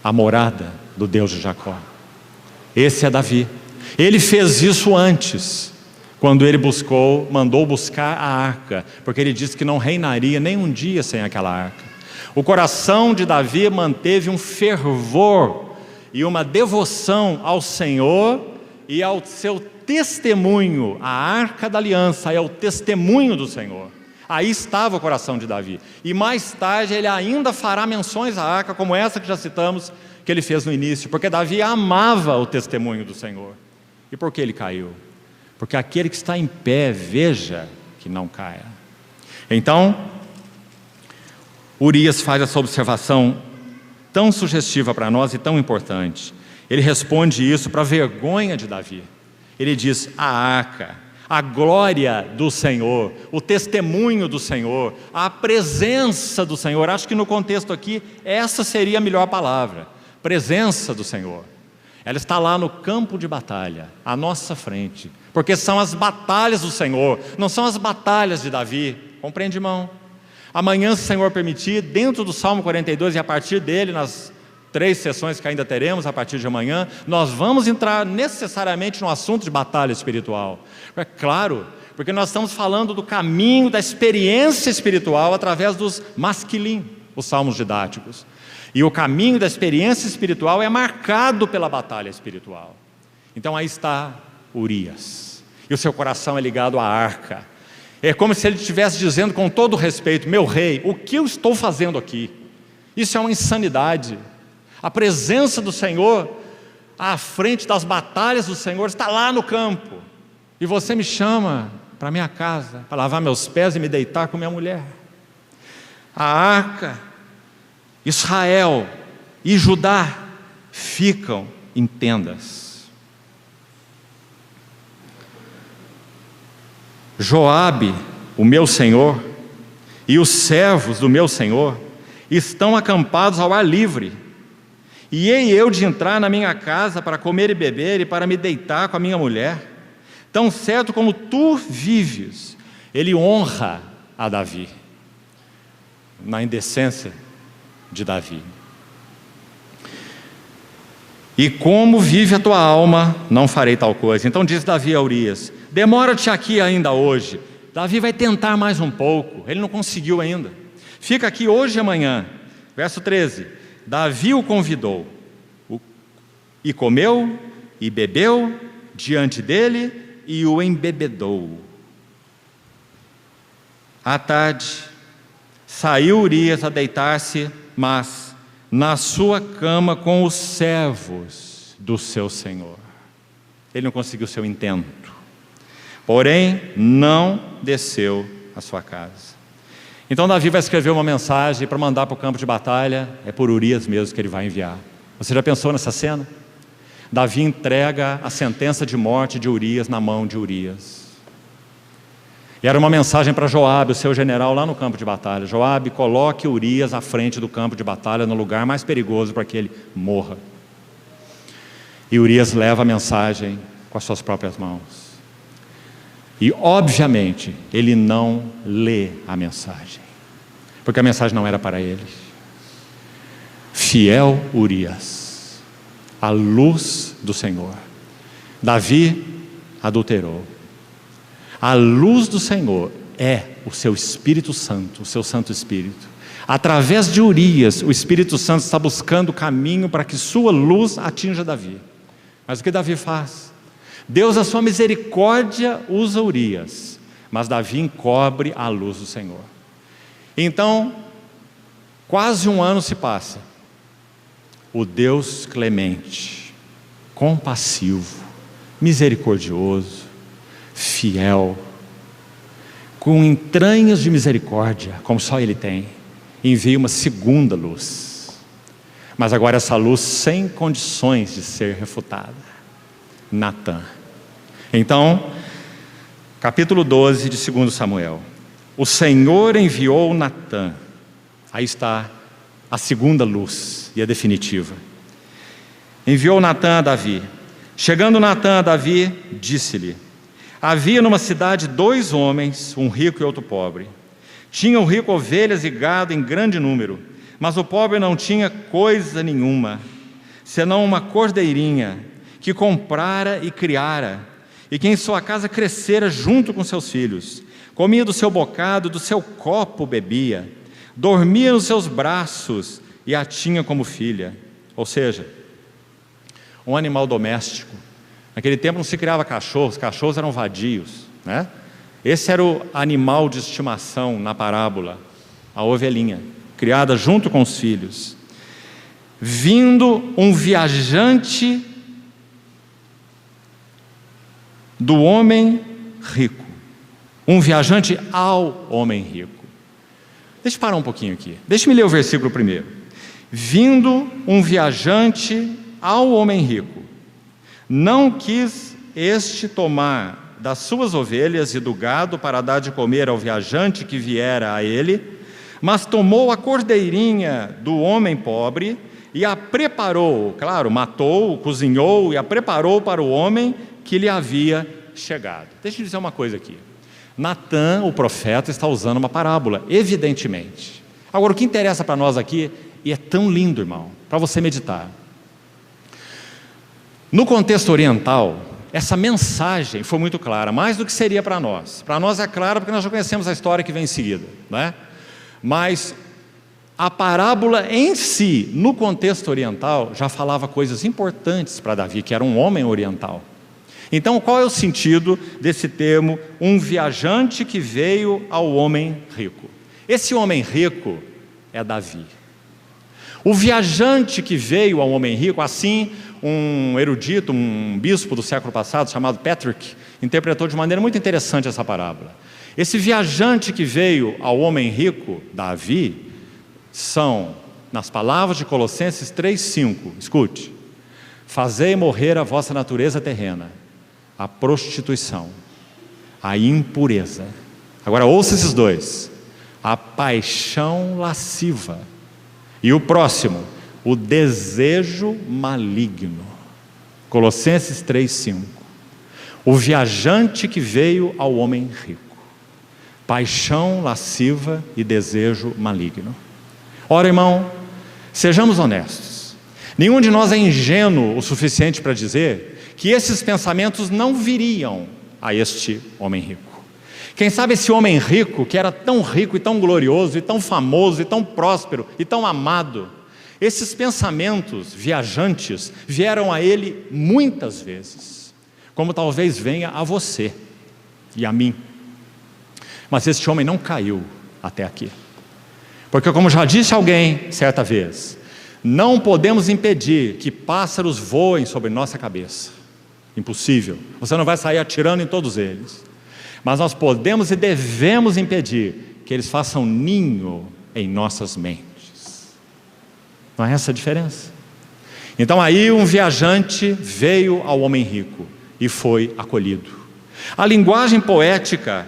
Speaker 2: a morada do Deus de Jacó. Esse é Davi. Ele fez isso antes, quando ele mandou buscar a arca, porque ele disse que não reinaria nem um dia sem aquela arca. O coração de Davi manteve um fervor e uma devoção ao Senhor e ao seu testemunho. A arca da aliança é o testemunho do Senhor. Aí estava o coração de Davi. E mais tarde ele ainda fará menções à arca, como essa que já citamos, que ele fez no início, porque Davi amava o testemunho do Senhor. E por que ele caiu? Porque aquele que está em pé, veja que não caia. Então, Urias faz essa observação tão sugestiva para nós e tão importante. Ele responde isso para a vergonha de Davi. Ele diz: a arca, a glória do Senhor, o testemunho do Senhor, a presença do Senhor. Acho que no contexto aqui, essa seria a melhor palavra, presença do Senhor. Ela está lá no campo de batalha, à nossa frente, porque são as batalhas do Senhor, não são as batalhas de Davi. Compreende, irmão? Amanhã, se o Senhor permitir, dentro do Salmo 42 e a partir dele, nas 3 sessões que ainda teremos a partir de amanhã, nós vamos entrar necessariamente no assunto de batalha espiritual. É claro, porque nós estamos falando do caminho da experiência espiritual através dos masquilim, os salmos didáticos. E o caminho da experiência espiritual é marcado pela batalha espiritual. Então aí está Urias, e o seu coração é ligado à arca. É como se ele estivesse dizendo com todo respeito: meu rei, o que eu estou fazendo aqui? Isso é uma insanidade. A presença do Senhor, à frente das batalhas do Senhor, está lá no campo. E você me chama para minha casa, para lavar meus pés e me deitar com minha mulher. A arca, Israel e Judá ficam em tendas. Joabe, o meu senhor, e os servos do meu senhor estão acampados ao ar livre. E hei eu de entrar na minha casa para comer e beber e para me deitar com a minha mulher? Tão certo como tu vives. Ele honra a Davi. na indecência de Davi. E como vive a tua alma, não farei tal coisa. Então diz Davi a Urias: demora-te aqui ainda hoje. Davi vai tentar mais um pouco, ele não conseguiu ainda. Fica aqui hoje e amanhã. Verso 13: Davi o convidou, e comeu, e bebeu diante dele, e o embebedou. À tarde, saiu Urias a deitar-se, mas na sua cama com os servos do seu senhor. Ele não conseguiu seu intento, porém não desceu à sua casa. Então Davi vai escrever uma mensagem para mandar para o campo de batalha. É por Urias mesmo que ele vai enviar. Você já pensou nessa cena? Davi entrega a sentença de morte de Urias na mão de Urias. E era uma mensagem para Joabe, o seu general lá no campo de batalha: Joabe, coloque Urias à frente do campo de batalha, no lugar mais perigoso, para que ele morra. E Urias leva a mensagem com as suas próprias mãos. E obviamente ele não lê a mensagem, porque a mensagem não era para ele. Fiel Urias, a luz do Senhor. Davi adulterou. A luz do Senhor é o seu Espírito Santo, o seu Santo Espírito. Através de Urias, o Espírito Santo está buscando o caminho para que sua luz atinja Davi. Mas o que Davi faz? Deus, a sua misericórdia, usa Urias, mas Davi encobre a luz do Senhor. Então, quase um ano se passa. O Deus clemente, compassivo, misericordioso, fiel, com entranhas de misericórdia, como só Ele tem, envia uma segunda luz. Mas agora essa luz sem condições de ser refutada. Natã. Então, capítulo 12 de 2 Samuel. O Senhor enviou Natã. Aí está a segunda luz e a definitiva. Enviou Natã a Davi. Chegando Natã a Davi, disse-lhe: havia numa cidade 2 homens, um rico e outro pobre. Tinha o rico ovelhas e gado em grande número, mas o pobre não tinha coisa nenhuma, senão uma cordeirinha, que comprara e criara, e que em sua casa crescera junto com seus filhos. Comia do seu bocado, do seu copo bebia, dormia nos seus braços e a tinha como filha. Ou seja, um animal doméstico. Naquele tempo não se criava cachorros, cachorros eram vadios, né? Esse era o animal de estimação na parábola, a ovelhinha, criada junto com os filhos. Vindo um viajante do homem rico, um viajante ao homem rico. Deixa eu parar um pouquinho aqui, deixa-me ler o versículo primeiro. Vindo um viajante ao homem rico, não quis este tomar das suas ovelhas e do gado para dar de comer ao viajante que viera a ele, mas tomou a cordeirinha do homem pobre e a preparou, claro, matou, cozinhou e a preparou para o homem que lhe havia chegado. Deixa eu dizer uma coisa aqui. Natã, o profeta, está usando uma parábola, evidentemente. Agora, o que interessa para nós aqui, e é tão lindo, irmão, para você meditar. No contexto oriental, essa mensagem foi muito clara, mais do que seria para nós. Para nós é claro porque nós já conhecemos a história que vem em seguida, né? Mas a parábola em si, no contexto oriental, já falava coisas importantes para Davi, que era um homem oriental. Então, qual é o sentido desse termo, um viajante que veio ao homem rico? Esse homem rico é Davi. O viajante que veio ao homem rico, assim, um erudito, um bispo do século passado, chamado Patrick, interpretou de maneira muito interessante essa parábola. Esse viajante que veio ao homem rico, Davi, são, nas palavras de Colossenses 3,5, escute: fazei morrer a vossa natureza terrena, a prostituição, a impureza. Agora ouça esses dois: a paixão lasciva. E o próximo, o desejo maligno. Colossenses 3,5. O viajante que veio ao homem rico. paixão lasciva e desejo maligno. Ora, irmão, sejamos honestos. Nenhum de nós é ingênuo o suficiente para dizer que esses pensamentos não viriam a este homem rico. Quem sabe esse homem rico, que era tão rico e tão glorioso, e tão famoso, e tão próspero, e tão amado, esses pensamentos viajantes vieram a ele muitas vezes, como talvez venha a você e a mim. Mas este homem não caiu até aqui. Porque, como já disse alguém certa vez, não podemos impedir que pássaros voem sobre nossa cabeça. Impossível. Você não vai sair atirando em todos eles. Mas nós podemos e devemos impedir que eles façam ninho em nossas mentes. Não é essa a diferença? Então aí um viajante veio ao homem rico e foi acolhido. A linguagem poética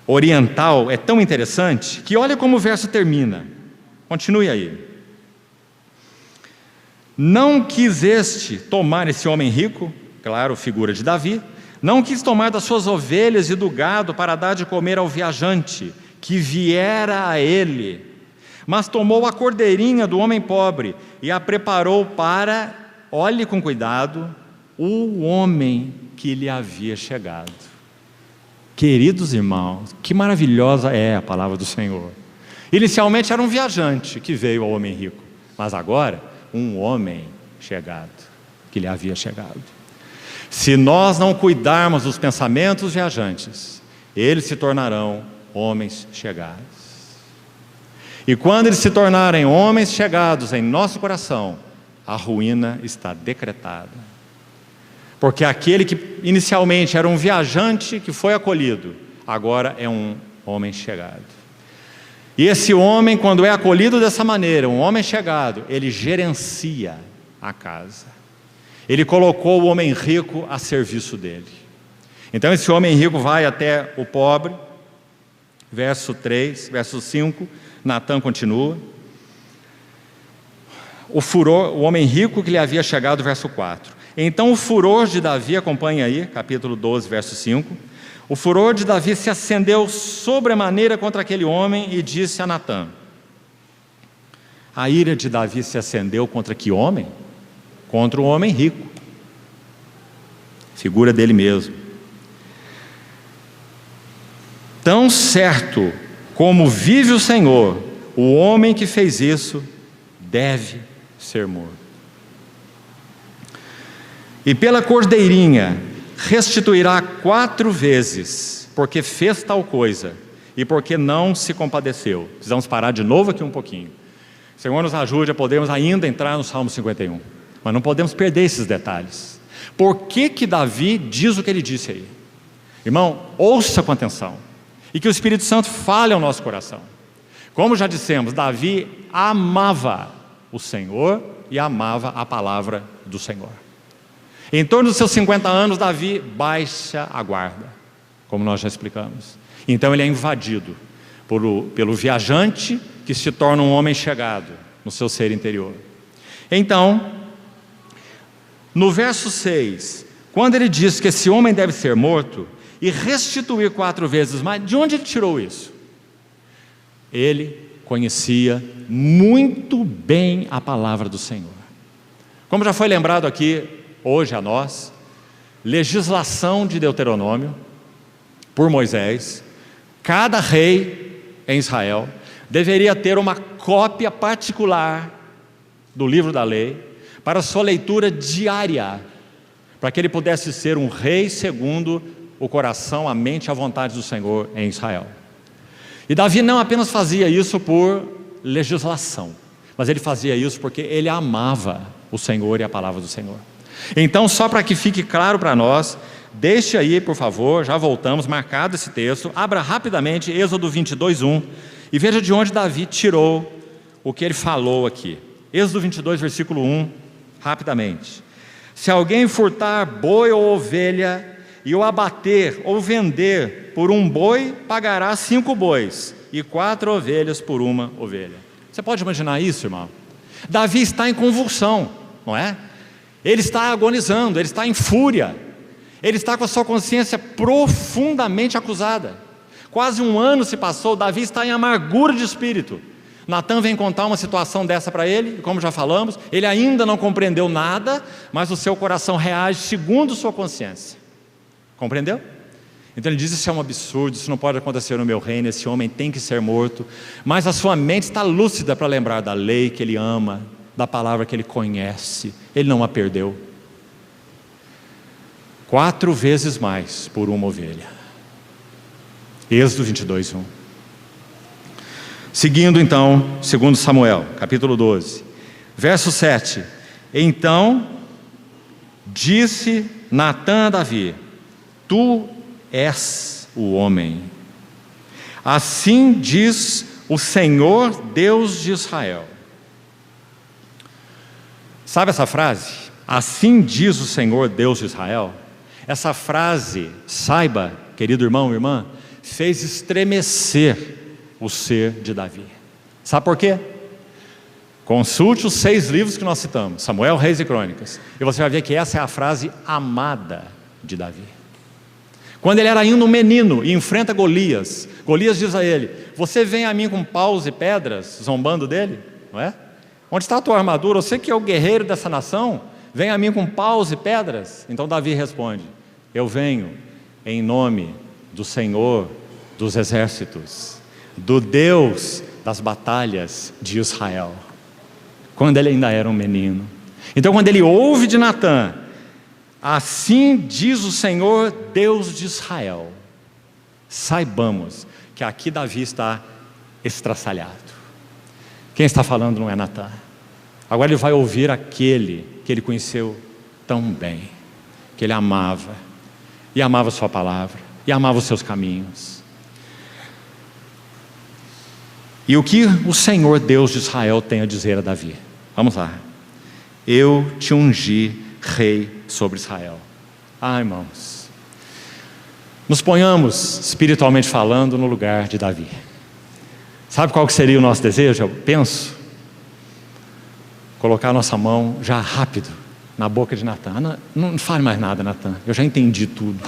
Speaker 2: oriental é tão interessante que olha como o verso termina. Continue aí. Não quis tomar esse homem rico, claro, figura de Davi, não quis tomar das suas ovelhas e do gado para dar de comer ao viajante que viera a ele, mas tomou a cordeirinha do homem pobre e a preparou para, olhe com cuidado, o homem que lhe havia chegado. Queridos irmãos, que maravilhosa é a palavra do Senhor. Inicialmente era um viajante que veio ao homem rico, mas agora um homem chegado, que lhe havia chegado. Se nós não cuidarmos dos pensamentos viajantes, eles se tornarão homens chegados. E quando eles se tornarem homens chegados em nosso coração, a ruína está decretada. Porque aquele que inicialmente era um viajante que foi acolhido, agora é um homem chegado. E esse homem, quando é acolhido dessa maneira, um homem chegado, ele gerencia a casa. Ele colocou o homem rico a serviço dele. Então esse homem rico vai até o pobre, verso 3, verso 5, Natã continua. O homem rico que lhe havia chegado, verso 4. Então o furor de Davi, acompanha aí, capítulo 12, verso 5. O furor de Davi se acendeu sobremaneira contra aquele homem e disse a Natã. A ira de Davi se acendeu contra que homem? Contra o homem rico. Figura dele mesmo. Tão certo como vive o Senhor, o homem que fez isso deve ser morto. E pela cordeirinha restituirá 4 vezes, porque fez tal coisa e porque não se compadeceu. Precisamos parar de novo aqui um pouquinho. O Senhor nos ajude a podermos ainda entrar no Salmo 51, mas não podemos perder esses detalhes. Por que Davi diz o que ele disse aí? Irmão, ouça com atenção e que o Espírito Santo fale ao nosso coração. Como já dissemos, Davi amava o Senhor e amava a palavra do Senhor. Em torno dos seus 50 anos, Davi baixa a guarda, como nós já explicamos. Então ele é invadido pelo viajante que se torna um homem chegado no seu ser interior. Então, no verso 6, quando ele diz que esse homem deve ser morto e restituir 4 vezes mais, de onde ele tirou isso? Ele conhecia muito bem a palavra do Senhor. Como já foi lembrado aqui hoje a nós, legislação de Deuteronômio, por Moisés, cada rei em Israel deveria ter uma cópia particular do livro da lei, para sua leitura diária, para que ele pudesse ser um rei segundo o coração, a mente e a vontade do Senhor em Israel. E Davi não apenas fazia isso por legislação, mas ele fazia isso porque ele amava o Senhor e a palavra do Senhor. Então, só para que fique claro para nós, deixe aí, por favor, já voltamos, marcado esse texto, abra rapidamente Êxodo 22:1 e veja de onde Davi tirou o que ele falou aqui. Êxodo 22, versículo 1, rapidamente. Se alguém furtar boi ou ovelha e o abater ou vender por um boi, pagará 5 bois e 4 ovelhas por uma ovelha. Você pode imaginar isso, irmão? Davi está em convulsão, não é? Ele está agonizando, ele está em fúria, ele está com a sua consciência profundamente acusada. Quase um ano se passou, Davi está em amargura de espírito. Natã vem contar uma situação dessa para ele, e como já falamos, ele ainda não compreendeu nada, mas o seu coração reage segundo sua consciência. Compreendeu? Então ele diz: isso é um absurdo, isso não pode acontecer no meu reino, esse homem tem que ser morto. Mas a sua mente está lúcida para lembrar da lei que ele ama, da palavra que ele conhece, ele não a perdeu. 4 vezes mais por uma ovelha. Êxodo 22:1. Seguindo então, segundo Samuel, capítulo 12, verso 7. Então disse Natã a Davi: tu és o homem. Assim diz o Senhor Deus de Israel. Sabe essa frase? Assim diz o Senhor Deus de Israel. Essa frase, saiba, querido irmão e irmã, fez estremecer o ser de Davi. Sabe por quê? Consulte os 6 livros que nós citamos, Samuel, Reis e Crônicas, e você vai ver que essa é a frase amada de Davi. Quando ele era ainda um menino e enfrenta Golias, Golias diz a ele: você vem a mim com paus e pedras, zombando dele, não é? Onde está a tua armadura? Você que é o guerreiro dessa nação, vem a mim com paus e pedras? Então Davi responde: eu venho em nome do Senhor dos exércitos, do Deus das batalhas de Israel. Quando ele ainda era um menino. Então quando ele ouve de Natã: assim diz o Senhor Deus de Israel, saibamos que aqui Davi está estraçalhado. Quem está falando não é Natã. Agora ele vai ouvir aquele que ele conheceu tão bem, que ele amava, e amava sua palavra, e amava os seus caminhos. E o que o Senhor Deus de Israel tem a dizer a Davi? Vamos lá. Eu te ungi rei sobre Israel. Irmãos, nos ponhamos, espiritualmente falando, no lugar de Davi. Sabe qual que seria o nosso desejo? Eu penso colocar a nossa mão já rápido na boca de Natã. Não fale mais nada, Natã, eu já entendi tudo.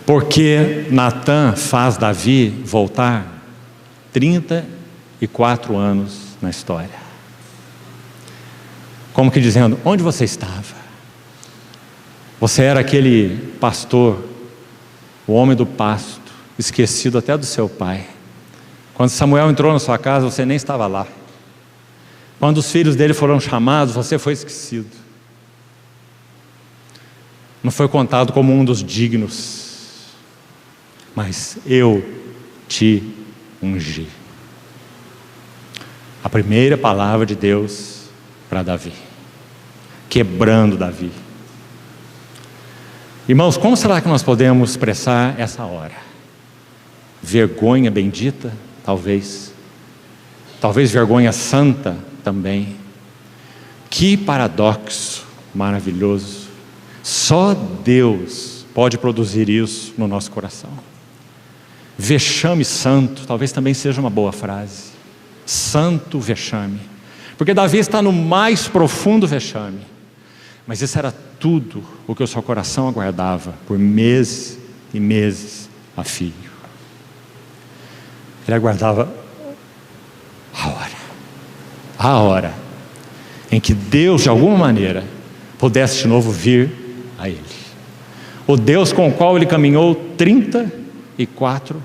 Speaker 2: Porque Natã faz Davi voltar 34 anos na história. Como que dizendo: onde você estava? Você era aquele pastor, o homem do pasto, esquecido até do seu pai. Quando Samuel entrou na sua casa, você nem estava lá. Quando os filhos dele foram chamados, você foi esquecido. Não foi contado como um dos dignos. Mas eu te ungi. A primeira palavra de Deus para Davi, quebrando Davi. Irmãos, como será que nós podemos expressar essa hora? Vergonha bendita? Talvez vergonha santa também. Que paradoxo maravilhoso. Só Deus pode produzir isso no nosso coração. Vexame santo, talvez também seja uma boa frase. Santo vexame. Porque Davi está no mais profundo vexame. Mas isso era tudo o que o seu coração aguardava por meses e meses a fio. Ele aguardava a hora em que Deus de alguma maneira pudesse de novo vir a ele. O Deus com o qual ele caminhou 34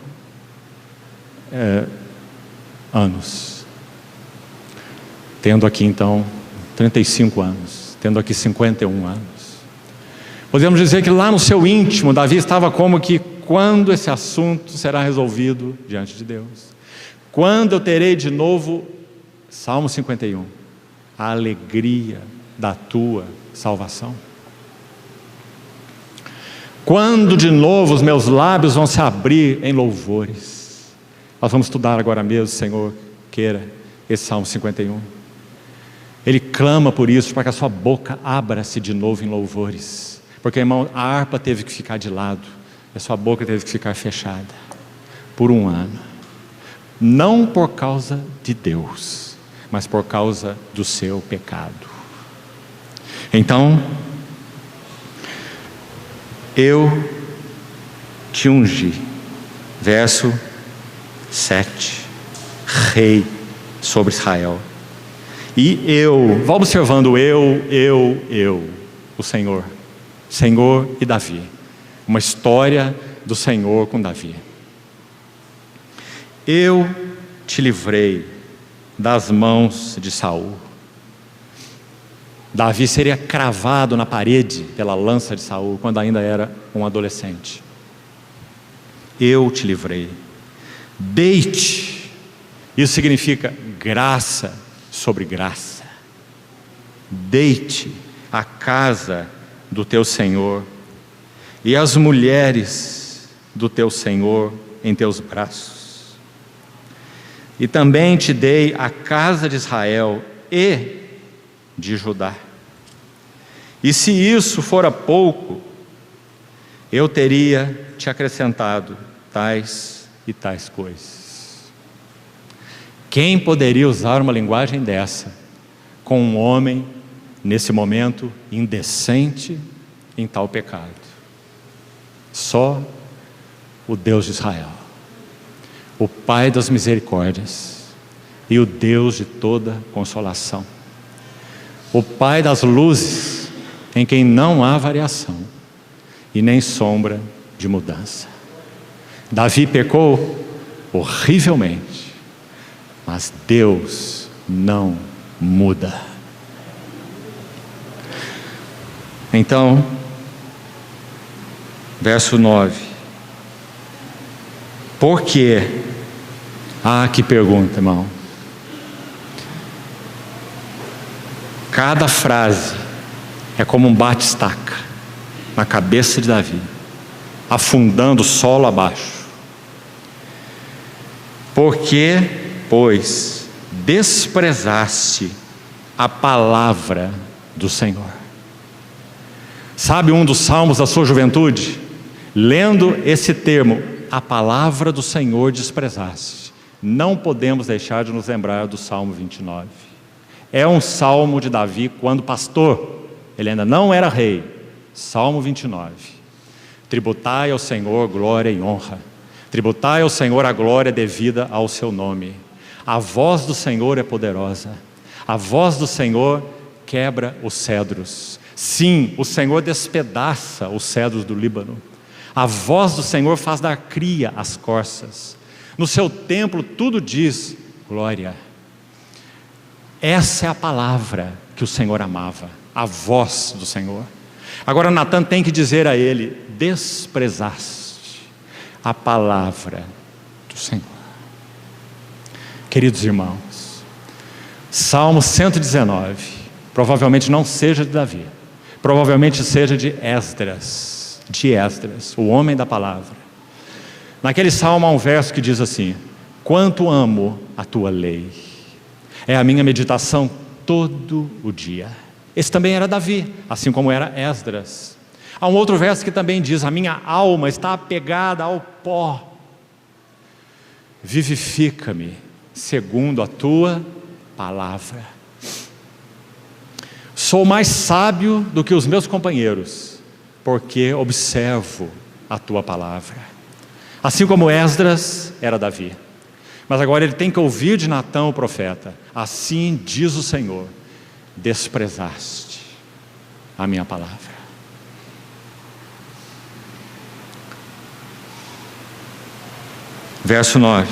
Speaker 2: anos. Tendo aqui então 35 anos, tendo aqui 51 anos. Podemos dizer que lá no seu íntimo, Davi estava como que: quando esse assunto será resolvido diante de Deus? Quando eu terei de novo, Salmo 51, a alegria da tua salvação? Quando de novo os meus lábios vão se abrir em louvores? Nós vamos estudar agora mesmo, Senhor queira, esse Salmo 51. Ele clama por isso, para que a sua boca abra-se de novo em louvores. Porque, irmão, a harpa teve que ficar de lado, a sua boca teve que ficar fechada por um ano. Não por causa de Deus, mas por causa do seu pecado. Então, eu
Speaker 1: te ungi. Verso 7. Rei sobre Israel. E eu, vá observando eu, o Senhor e Davi. Uma história do Senhor com Davi. Eu te livrei das mãos de Saul. Davi seria cravado na parede pela lança de Saul quando ainda era um adolescente. Eu te livrei. Dei-te. Isso significa graça sobre graça. Dei-te a casa do teu Senhor e as mulheres do teu Senhor em teus braços. E também te dei a casa de Israel e de Judá. E se isso fora pouco, eu teria te acrescentado tais e tais coisas. Quem poderia usar uma linguagem dessa com um homem, nesse momento, indecente em tal pecado? Só o Deus de Israel, o Pai das misericórdias e o Deus de toda consolação, o Pai das luzes, em quem não há variação e nem sombra de mudança. Davi pecou horrivelmente, mas Deus não muda. Então, verso 9. Por quê? Ah, que pergunta, irmão. Cada frase é como um bate-estaca na cabeça de Davi, afundando o solo abaixo. Porque, pois, desprezaste a palavra do Senhor. Sabe um dos salmos da sua juventude? Lendo esse termo, a palavra do Senhor desprezaste, não podemos deixar de nos lembrar do Salmo 29. É um salmo de Davi quando pastor, ele ainda não era rei. Salmo 29. Tributai ao Senhor glória e honra. Tributai ao Senhor a glória devida ao seu nome. A voz do Senhor é poderosa. A voz do Senhor quebra os cedros. Sim, o Senhor despedaça os cedros do Líbano. A voz do Senhor faz dar cria às corças. No seu templo tudo diz glória. Essa é a palavra que o Senhor amava, a voz do Senhor. Agora Natã tem que dizer a ele: desprezaste a palavra do Senhor. Queridos irmãos, Salmo 119, provavelmente não seja de Davi, provavelmente seja de Esdras, o homem da palavra. Naquele salmo há um verso que diz assim: quanto amo a tua lei, é a minha meditação todo o dia. Esse também era Davi, assim como era Esdras. Há um outro verso que também diz: a minha alma está apegada ao pó, vivifica-me segundo a tua palavra. Sou mais sábio do que os meus companheiros, porque observo a tua palavra. Assim como Esdras era Davi. Mas agora ele tem que ouvir de Natã o profeta: assim diz o Senhor, desprezaste a minha palavra. Verso 9: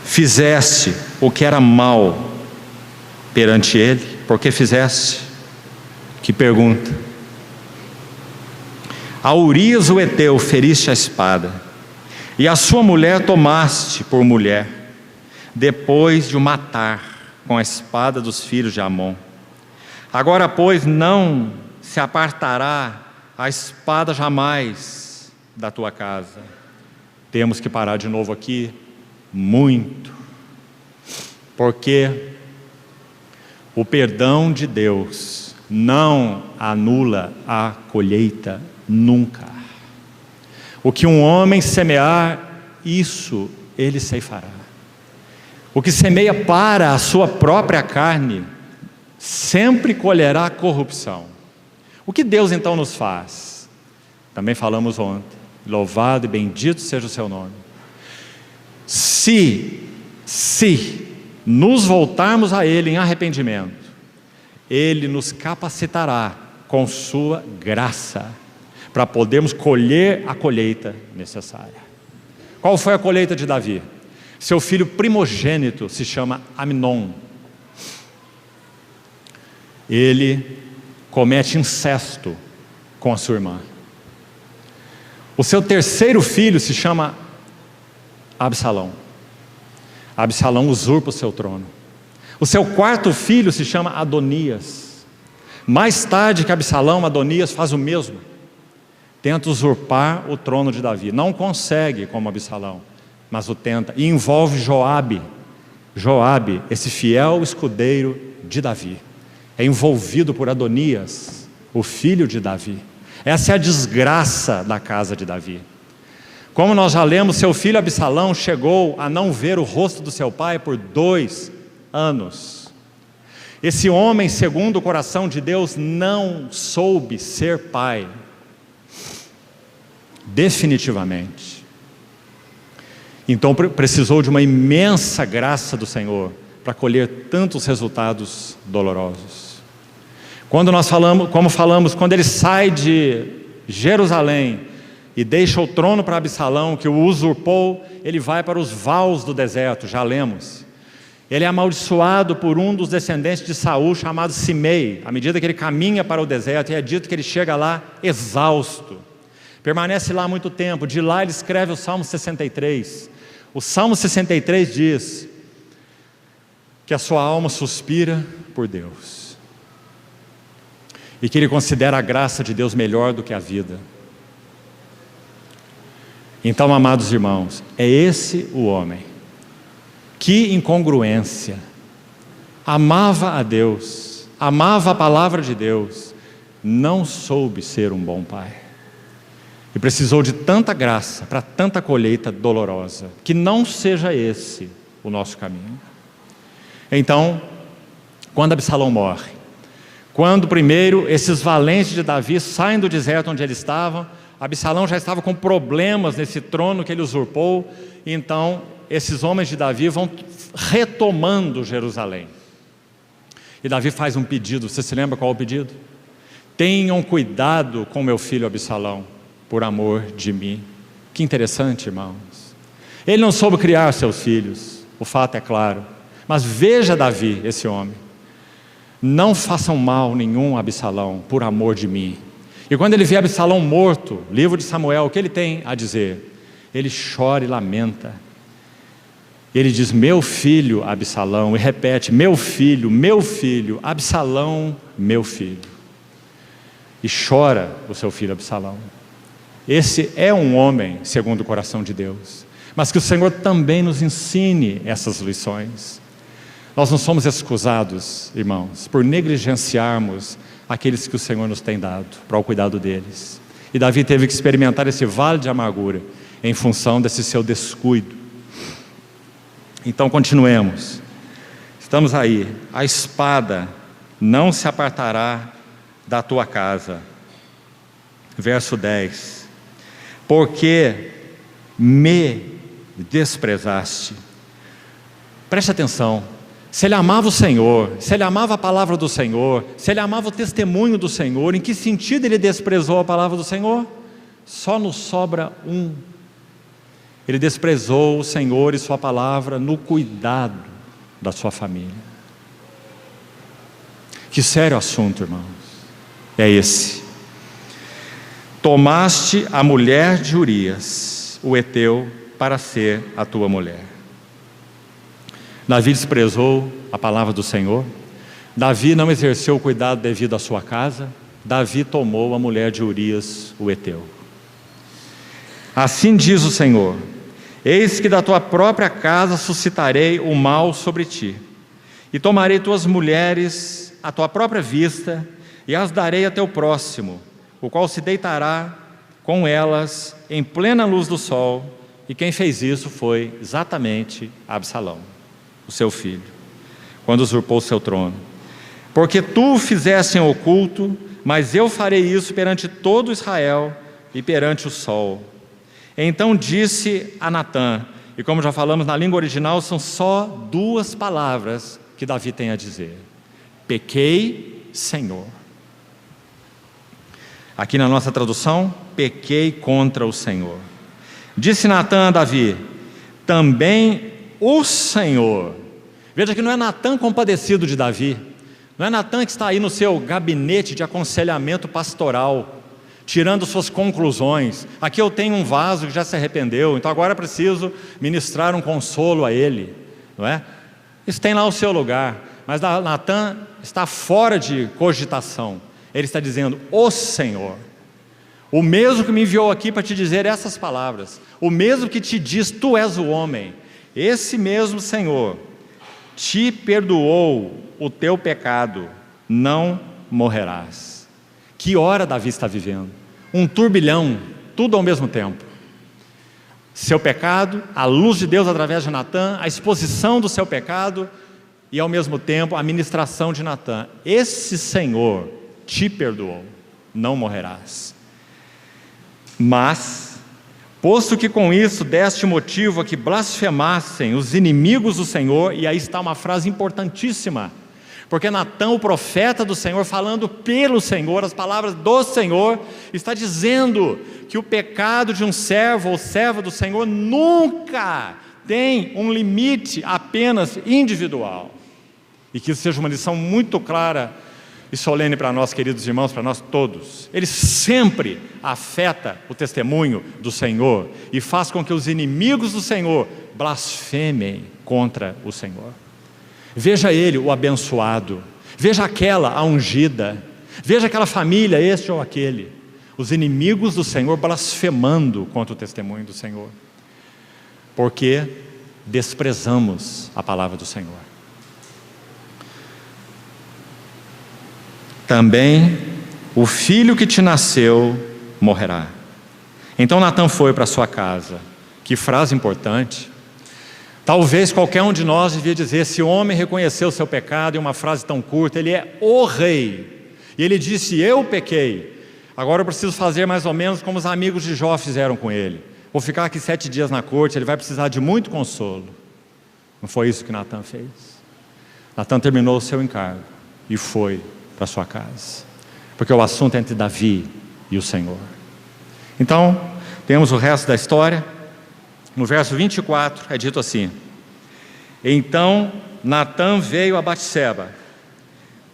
Speaker 1: fizeste o que era mal perante ele. Por que fizeste? Que pergunta. A Urias o Heteu feriste a espada, e a sua mulher tomaste por mulher, depois de o matar com a espada dos filhos de Amon. Agora, pois, não se apartará a espada jamais da tua casa. Temos que parar de novo aqui, muito, porque o perdão de Deus não anula a colheita nunca. O que um homem semear, isso ele ceifará. O que semeia para a sua própria carne, sempre colherá corrupção. O que Deus então nos faz? Também falamos ontem.
Speaker 2: Louvado e bendito seja o seu nome. Se nos voltarmos a Ele em arrependimento, Ele nos capacitará com sua graça para podermos colher a colheita necessária. Qual foi a colheita de Davi? Seu filho primogênito se chama Amnon. Ele comete incesto com a sua irmã. O seu terceiro filho se chama Absalão. Absalão usurpa o seu trono. O seu quarto filho se chama Adonias. Mais tarde que Absalão, Adonias faz o mesmo. Tenta usurpar o trono de Davi. Não consegue como Absalão, mas o tenta. E envolve Joabe. Joabe, esse fiel escudeiro de Davi, é envolvido por Adonias, o filho de Davi. Essa é a desgraça da casa de Davi. Como nós já lemos, seu filho Absalão chegou a não ver o rosto do seu pai por 2 anos. Esse homem, segundo o coração de Deus, não soube ser pai. Definitivamente. Então precisou de uma imensa graça do Senhor para colher tantos resultados dolorosos. Quando quando ele sai de Jerusalém e deixa o trono para Absalão, que o usurpou, ele vai para os vales do deserto, já lemos. Ele é amaldiçoado por um dos descendentes de Saul, chamado Simei, à medida que ele caminha para o deserto, e é dito que ele chega lá exausto. Permanece lá muito tempo. De lá ele escreve o Salmo 63. O Salmo 63 diz que a sua alma suspira por Deus, e que ele considera a graça de Deus melhor do que a vida. Então, amados irmãos, é esse o homem. Que incongruência! Amava a Deus, amava a palavra de Deus, não soube ser um bom pai. E precisou de tanta graça para tanta colheita dolorosa. Que não seja esse o nosso caminho. Então, quando Absalão morre, quando primeiro esses valentes de Davi saem do deserto onde eles estavam, Absalão já estava com problemas nesse trono que ele usurpou, e então esses homens de Davi vão retomando Jerusalém. E Davi faz um pedido, você se lembra qual é o pedido? Tenham cuidado com meu filho Absalão, por amor de mim. Que interessante, irmãos. Ele não soube criar seus filhos, o fato é claro, mas veja Davi, esse homem. Não façam mal nenhum a Absalão, por amor de mim. E quando ele vê Absalão morto, livro de Samuel, o que ele tem a dizer? Ele chora e lamenta. Ele diz, meu filho Absalão, e repete, meu filho, Absalão, meu filho. E chora o seu filho Absalão. Esse é um homem segundo o coração de Deus, mas que o Senhor também nos ensine essas lições. Nós não somos excusados, irmãos, por negligenciarmos aqueles que o Senhor nos tem dado para o cuidado deles. E Davi teve que experimentar esse vale de amargura em função desse seu descuido. Então continuemos. Estamos aí. A espada não se apartará da tua casa. Verso 10. Porque me desprezaste. Preste atenção. Se ele amava o Senhor, se ele amava a palavra do Senhor, se ele amava o testemunho do Senhor, em que sentido ele desprezou a palavra do Senhor? Só nos sobra um. Ele desprezou o Senhor e sua palavra no cuidado da sua família. Que sério assunto, irmãos. É esse. Tomaste a mulher de Urias, o heteu, para ser a tua mulher. Davi desprezou a palavra do Senhor. Davi não exerceu o cuidado devido à sua casa. Davi tomou a mulher de Urias, o heteu. Assim diz o Senhor: eis que da tua própria casa suscitarei o mal sobre ti, e tomarei tuas mulheres à tua própria vista, e as darei a teu próximo, o qual se deitará com elas em plena luz do sol. E quem fez isso foi exatamente Absalão, o seu filho, quando usurpou o seu trono. Porque tu o fizeste em oculto, mas eu farei isso perante todo Israel e perante o sol.
Speaker 1: Então disse a Natã, e como já falamos na língua original, são só 2 palavras que Davi tem a dizer: pequei, Senhor. Aqui na nossa tradução, pequei contra o Senhor. Disse Natã a Davi, também o Senhor. Veja que não é Natã compadecido de Davi, não é Natã que está aí no seu gabinete de aconselhamento pastoral, tirando suas conclusões. Aqui eu tenho um vaso que já se arrependeu, então agora preciso ministrar um consolo a ele, não é? Isso tem lá o seu lugar, mas Natã está fora de cogitação. Ele está dizendo, o Senhor, o mesmo que me enviou aqui para te dizer essas palavras, o mesmo que te diz, tu és o homem, esse mesmo Senhor te perdoou o teu pecado, não morrerás. Que hora Davi está vivendo? Um turbilhão, tudo ao mesmo tempo. Seu pecado, a luz de Deus através de Natã, a exposição do seu pecado e ao mesmo tempo a ministração de Natã. Esse Senhor te perdoou, não morrerás. Mas, posto que com isso deste motivo a que blasfemassem os inimigos do Senhor, e aí está uma frase importantíssima, porque Natã, o profeta do Senhor, falando pelo Senhor, as palavras do Senhor, está dizendo que o pecado de um servo ou serva do Senhor nunca tem um limite apenas individual, e que isso seja uma lição muito clara e solene para nós, queridos irmãos, para nós todos. Ele sempre afeta o testemunho do Senhor e faz com que os inimigos do Senhor blasfemem contra o Senhor. Veja ele, o abençoado, veja aquela, a ungida, veja aquela família, este ou aquele, os inimigos do Senhor blasfemando contra o testemunho do Senhor, porque desprezamos a palavra do Senhor. Também o filho que te nasceu morrerá. Então Natã foi para sua casa. Que frase importante. Talvez qualquer um de nós devia dizer: esse homem reconheceu o seu pecado, em uma frase tão curta, ele é o rei. E ele disse: eu pequei, agora eu preciso fazer mais ou menos como os amigos de Jó fizeram com ele. Vou ficar aqui 7 dias na corte, ele vai precisar de muito consolo. Não foi isso que Natã fez. Natã terminou o seu encargo e foi para sua casa, porque o assunto é entre Davi e o Senhor. Então, temos o resto da história. No verso 24 é dito assim: então Natã veio a Batseba,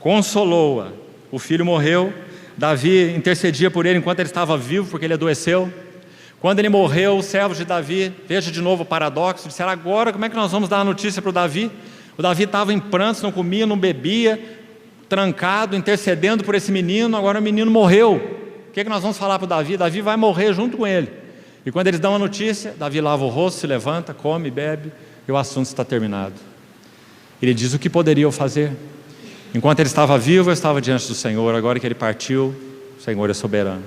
Speaker 1: consolou-a, o filho morreu, Davi intercedia por ele enquanto ele estava vivo, porque ele adoeceu. Quando ele morreu, os servos de Davi, veja de novo o paradoxo, disseram: agora como é que nós vamos dar a notícia para o Davi? O Davi estava em prantos, não comia, não bebia, trancado, intercedendo por esse menino, agora o menino morreu. O que nós vamos falar para o Davi? Davi vai morrer junto com ele. E quando eles dão a notícia, Davi lava o rosto, se levanta, come, bebe, e o assunto está terminado. Ele diz o que poderiam fazer. Enquanto ele estava vivo, eu estava diante do Senhor, agora que ele partiu, o Senhor é soberano.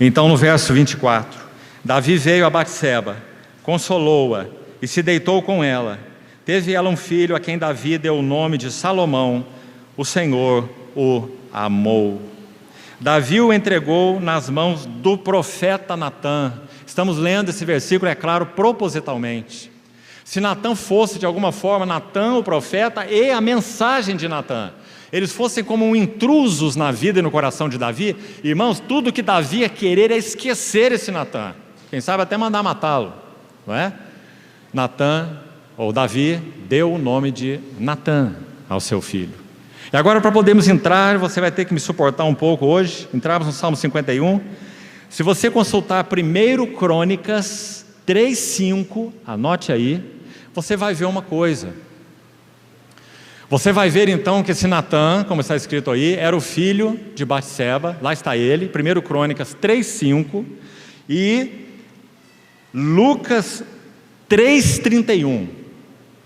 Speaker 1: Então no verso 24, Davi veio a Batseba, consolou-a e se deitou com ela. Teve ela um filho a quem Davi deu o nome de Salomão. O Senhor o amou. Davi o entregou nas mãos do profeta Natã. Estamos lendo esse versículo, é claro, propositalmente. Se Natã fosse de alguma forma Natã o profeta e a mensagem de Natã, eles fossem como intrusos na vida e no coração de Davi, irmãos, tudo que Davi ia querer é esquecer esse Natã, quem sabe até mandar matá-lo, não é? Natã, ou Davi, deu o nome de Natã ao seu filho. E agora, para podermos entrar, você vai ter que me suportar um pouco hoje. Entramos no Salmo 51. Se você consultar 1 Crônicas 3:5, anote aí, você vai ver uma coisa. Você vai ver então que esse Natã, como está escrito aí, era o filho de Batseba. Lá está ele, 1 Crônicas 3:5 e Lucas 3:31,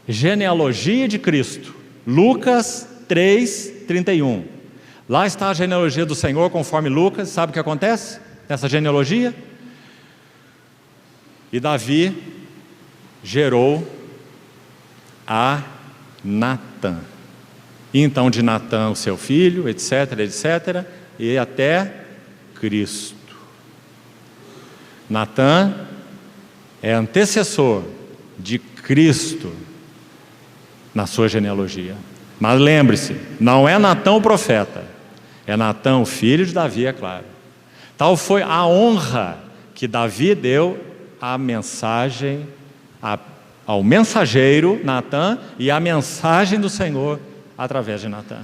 Speaker 1: genealogia de Cristo. Lucas 3:31. Lá está a genealogia do Senhor conforme Lucas. Sabe o que acontece nessa genealogia? E Davi gerou a Natã. E então de Natã o seu filho, etc, etc, e até Cristo.
Speaker 2: Natã é antecessor de Cristo na sua genealogia. Mas lembre-se, não é Natã o profeta, é Natã o filho de Davi, é claro. Tal foi a honra que Davi deu à mensagem, ao mensageiro Natã e à mensagem do Senhor através de Natã.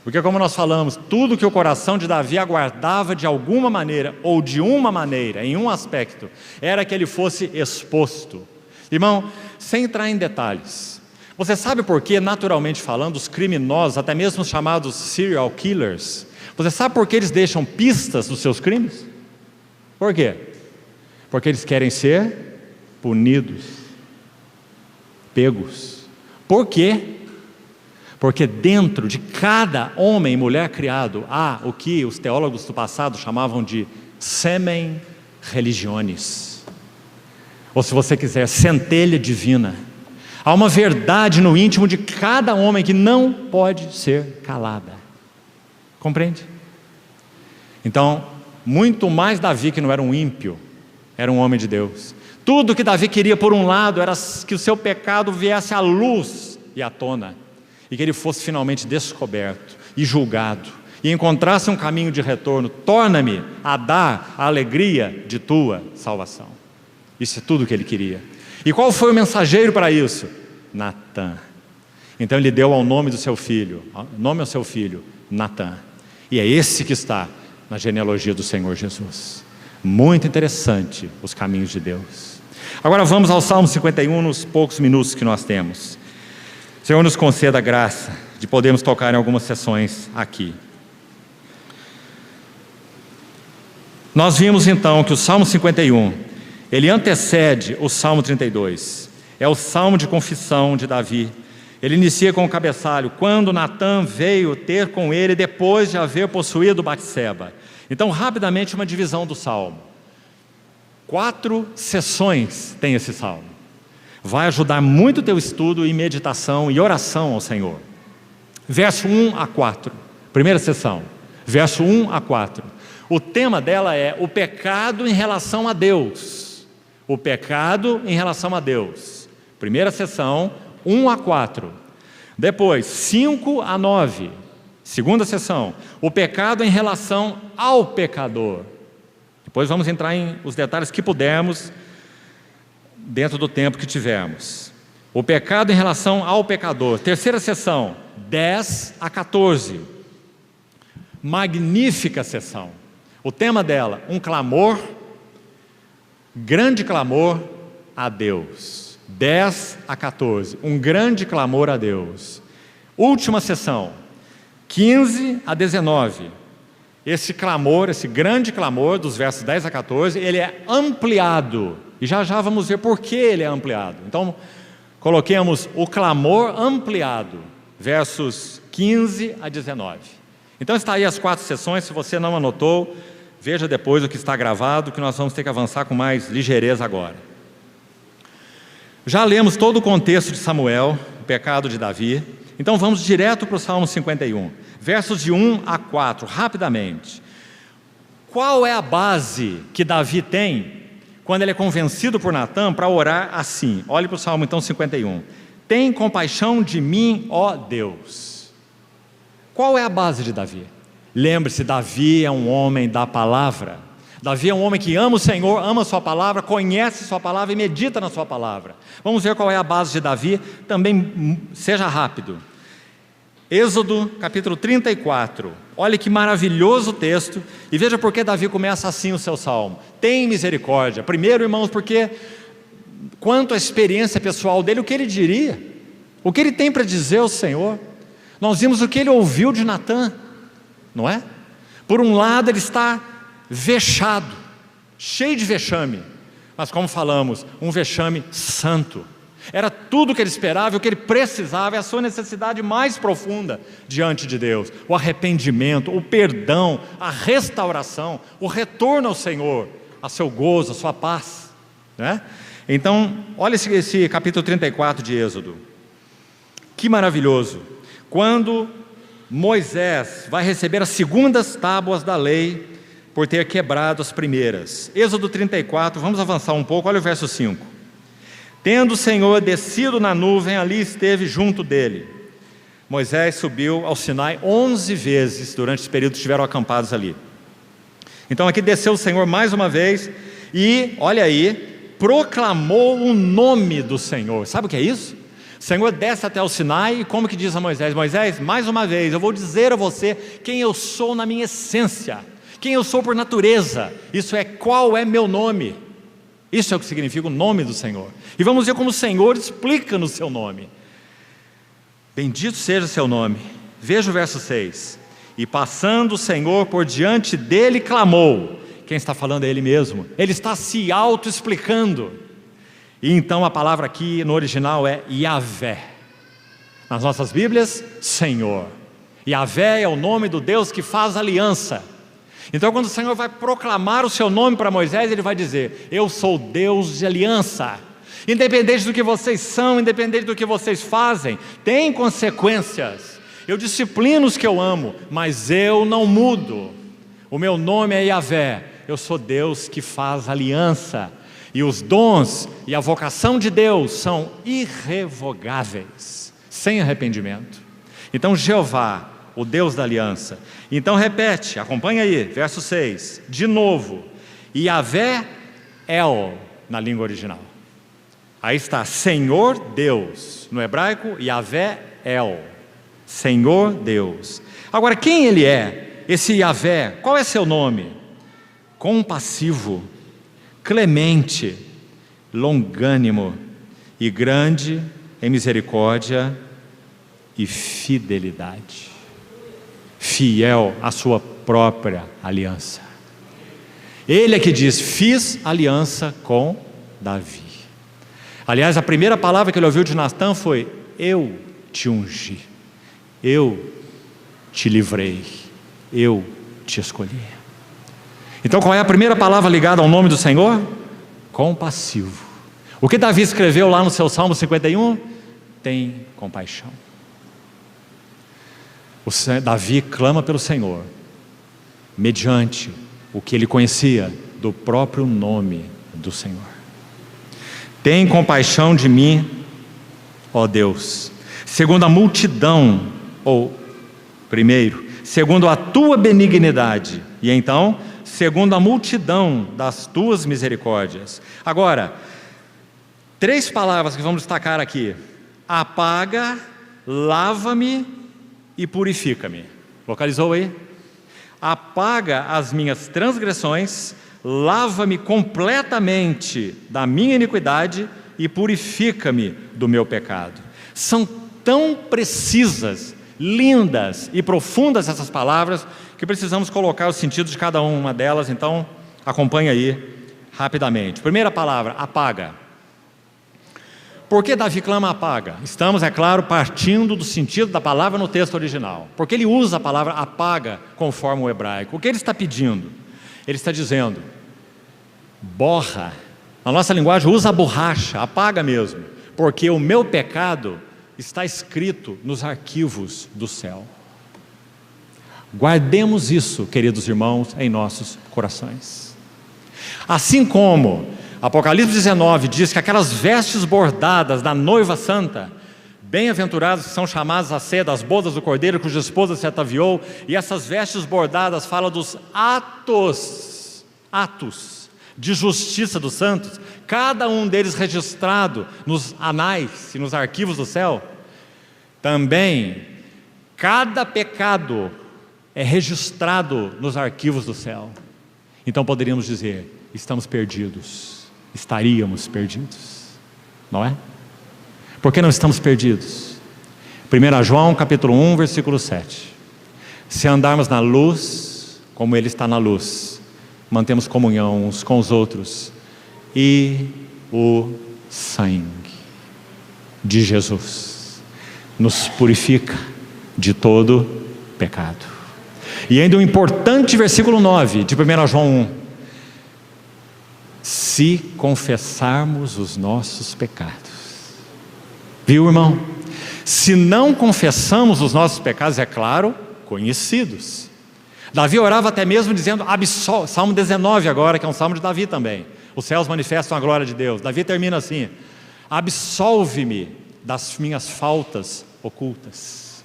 Speaker 2: Porque, como nós falamos, tudo que o coração de Davi aguardava de alguma maneira, ou de uma maneira, em um aspecto, era que ele fosse exposto. Irmão, sem entrar em detalhes, você sabe por que, naturalmente falando, os criminosos, até mesmo os chamados serial killers, você sabe por que eles deixam pistas dos seus crimes? Por quê? Porque eles querem ser punidos, pegos. Por quê? Porque dentro de cada homem e mulher criado há o que os teólogos do passado chamavam de semen religionis, ou, se você quiser, centelha divina. Há uma verdade no íntimo de cada homem que não pode ser calada. Compreende? Então, muito mais Davi, que não era um ímpio, era um homem de Deus. Tudo que Davi queria, por um lado, era que o seu pecado viesse à luz e à tona, e que ele fosse finalmente descoberto e julgado, e encontrasse um caminho de retorno. Torna-me a dar a alegria de tua salvação. Isso é tudo o que ele queria. E qual foi o mensageiro para isso? Natã. Então ele deu ao nome do seu filho, nome ao seu filho, Natã. E é esse que está na genealogia do Senhor Jesus. Muito interessante os caminhos de Deus. Agora vamos ao Salmo 51, nos poucos minutos que nós temos. O Senhor nos conceda a graça de podermos tocar em algumas sessões aqui. Nós vimos então que o Salmo 51, ele antecede o Salmo 32. É o Salmo de confissão de Davi. Ele inicia com o cabeçalho: quando Natã veio ter com ele depois de haver possuído Batseba. Então, rapidamente, uma divisão do Salmo. 4 sessões tem esse Salmo. Vai ajudar muito o teu estudo e meditação e oração ao Senhor. Verso 1 a 4, primeira sessão, verso 1 a 4. O tema dela é o pecado em relação a Deus. O pecado em relação a Deus. Primeira sessão, 1 a 4. Depois, 5 a 9. Segunda sessão, o pecado em relação ao pecador. Depois vamos entrar em os detalhes que pudermos, dentro do tempo que tivermos. O pecado em relação ao pecador. Terceira sessão, 10 a 14. Magnífica sessão. O tema dela, um clamor, grande clamor a Deus. 10 a 14, um grande clamor a Deus. Última sessão, 15 a 19. Esse clamor, esse grande clamor dos versos 10 a 14, ele é ampliado. E já já vamos ver por que ele é ampliado. Então, coloquemos o clamor ampliado, versos 15 a 19. Então está aí as 4 sessões. Se você não anotou, veja depois o que está gravado, que nós vamos ter que avançar com mais ligeireza agora. Já lemos todo o contexto de Samuel, o pecado de Davi. Então vamos direto para o Salmo 51, versos de 1 a 4, rapidamente. Qual é a base que Davi tem quando ele é convencido por Natã para orar assim? Olhe para o Salmo então 51. Tem compaixão de mim, ó Deus. Qual é a base de Davi? Lembre-se, Davi é um homem da palavra. Davi é um homem que ama o Senhor, ama a sua palavra, conhece sua palavra e medita na sua palavra. Vamos ver qual é a base de Davi, também seja rápido. Êxodo capítulo 34, olha que maravilhoso texto, e veja por que Davi começa assim o seu salmo: tem misericórdia. Primeiro, irmãos, porque quanto à experiência pessoal dele, o que ele diria, o que ele tem para dizer ao Senhor. Nós vimos o que ele ouviu de Natã, não é? Por um lado ele está vexado, cheio de vexame, mas como falamos, um vexame santo. Era tudo o que ele esperava, o que ele precisava, é a sua necessidade mais profunda diante de Deus: o arrependimento, o perdão, a restauração, o retorno ao Senhor, a seu gozo, a sua paz, né? Então, olha esse capítulo 34 de Êxodo, que maravilhoso. Quando Moisés vai receber as segundas tábuas da lei,
Speaker 1: por ter quebrado as primeiras. Êxodo 34, vamos avançar um pouco, olha o verso 5. Tendo o Senhor descido na nuvem, ali esteve junto dele. Moisés subiu ao Sinai 11 vezes durante esse período que estiveram acampados ali. Então aqui desceu o Senhor mais uma vez e, olha aí, proclamou o nome do Senhor. Sabe o que é isso? O Senhor desce até o Sinai e como que diz a Moisés? Moisés, mais uma vez, eu vou dizer a você quem eu sou na minha essência, quem eu sou por natureza, isso é qual é meu nome. Isso é o que significa o nome do Senhor. E vamos ver como o Senhor explica no seu nome. Bendito seja o seu nome. Veja o verso 6. E passando o Senhor por diante dele, clamou. Quem está falando é ele mesmo. Ele está se auto-explicando. E então a palavra aqui no original é Yahvé. Nas nossas Bíblias, Senhor. Yahvé é o nome do Deus que faz aliança. Então quando o Senhor vai proclamar o seu nome para Moisés, ele vai dizer: eu sou Deus de aliança. Independente do que vocês são, independente do que vocês fazem, tem consequências. Eu disciplino os que eu amo, mas eu não mudo. O meu nome é Yahvé. Eu sou Deus que faz aliança. E os dons e a vocação de Deus são irrevogáveis, sem arrependimento. Então Jeová, o Deus da aliança. Então repete, acompanha aí, verso 6, de novo. Yahvé El, na língua original. Aí está, Senhor Deus. No hebraico, Yahvé El. Senhor Deus. Agora, quem ele é? Esse Yahvé, qual é seu nome? Compassivo, clemente, longânimo e grande em misericórdia e fidelidade. Fiel à sua própria aliança. Ele é que diz: fiz aliança com Davi. Aliás, a primeira palavra que ele ouviu de Natã foi: eu te ungi, eu te livrei, eu te escolhi. Então qual é a primeira palavra ligada ao nome do Senhor? Compassivo. O que Davi escreveu lá no seu Salmo 51? Tem compaixão. Davi clama pelo Senhor, mediante o que ele conhecia do próprio nome do Senhor. Tem compaixão de mim, ó Deus, segundo a multidão, primeiro, segundo a tua benignidade, e então, segundo a multidão das tuas misericórdias. Agora, 3 palavras que vamos destacar aqui: apaga, lava-me e purifica-me. Localizou aí? Apaga as minhas transgressões, lava-me completamente da minha iniquidade e purifica-me do meu pecado. São tão precisas, lindas e profundas essas palavras que precisamos colocar o sentido de cada uma delas. Então acompanha aí rapidamente. Primeira palavra, apaga. Por que Davi clama apaga? Estamos, é claro, partindo do sentido da palavra no texto original, porque ele usa a palavra apaga conforme o hebraico. O que ele está pedindo? Ele está dizendo: borra. Na nossa linguagem usa a borracha, apaga mesmo, porque o meu pecado está escrito nos arquivos do céu. Guardemos isso, queridos irmãos, em nossos corações. Assim como Apocalipse 19 diz que aquelas vestes bordadas da noiva santa, bem-aventurados que são chamados à ceia das bodas do Cordeiro, cuja esposa se ataviou, e essas vestes bordadas falam dos atos de justiça dos santos, cada um deles registrado nos anais e nos arquivos do céu. Também, cada pecado é registrado nos arquivos do céu. Então poderíamos dizer: estamos perdidos. Estaríamos perdidos, não é? Por que não estamos perdidos? 1 João capítulo 1, versículo 7. Se andarmos na luz, como Ele está na luz, mantemos comunhão uns com os outros, e o sangue de Jesus nos purifica de todo pecado. E ainda um importante versículo 9 de 1 João 1. Se confessarmos os nossos pecados. Viu, irmão? Se não confessamos os nossos pecados, é claro, conhecidos.
Speaker 2: Davi orava até mesmo dizendo, Salmo 19 agora, que é um salmo de Davi também. Os céus manifestam a glória de Deus. Davi termina assim: absolve-me das minhas faltas ocultas.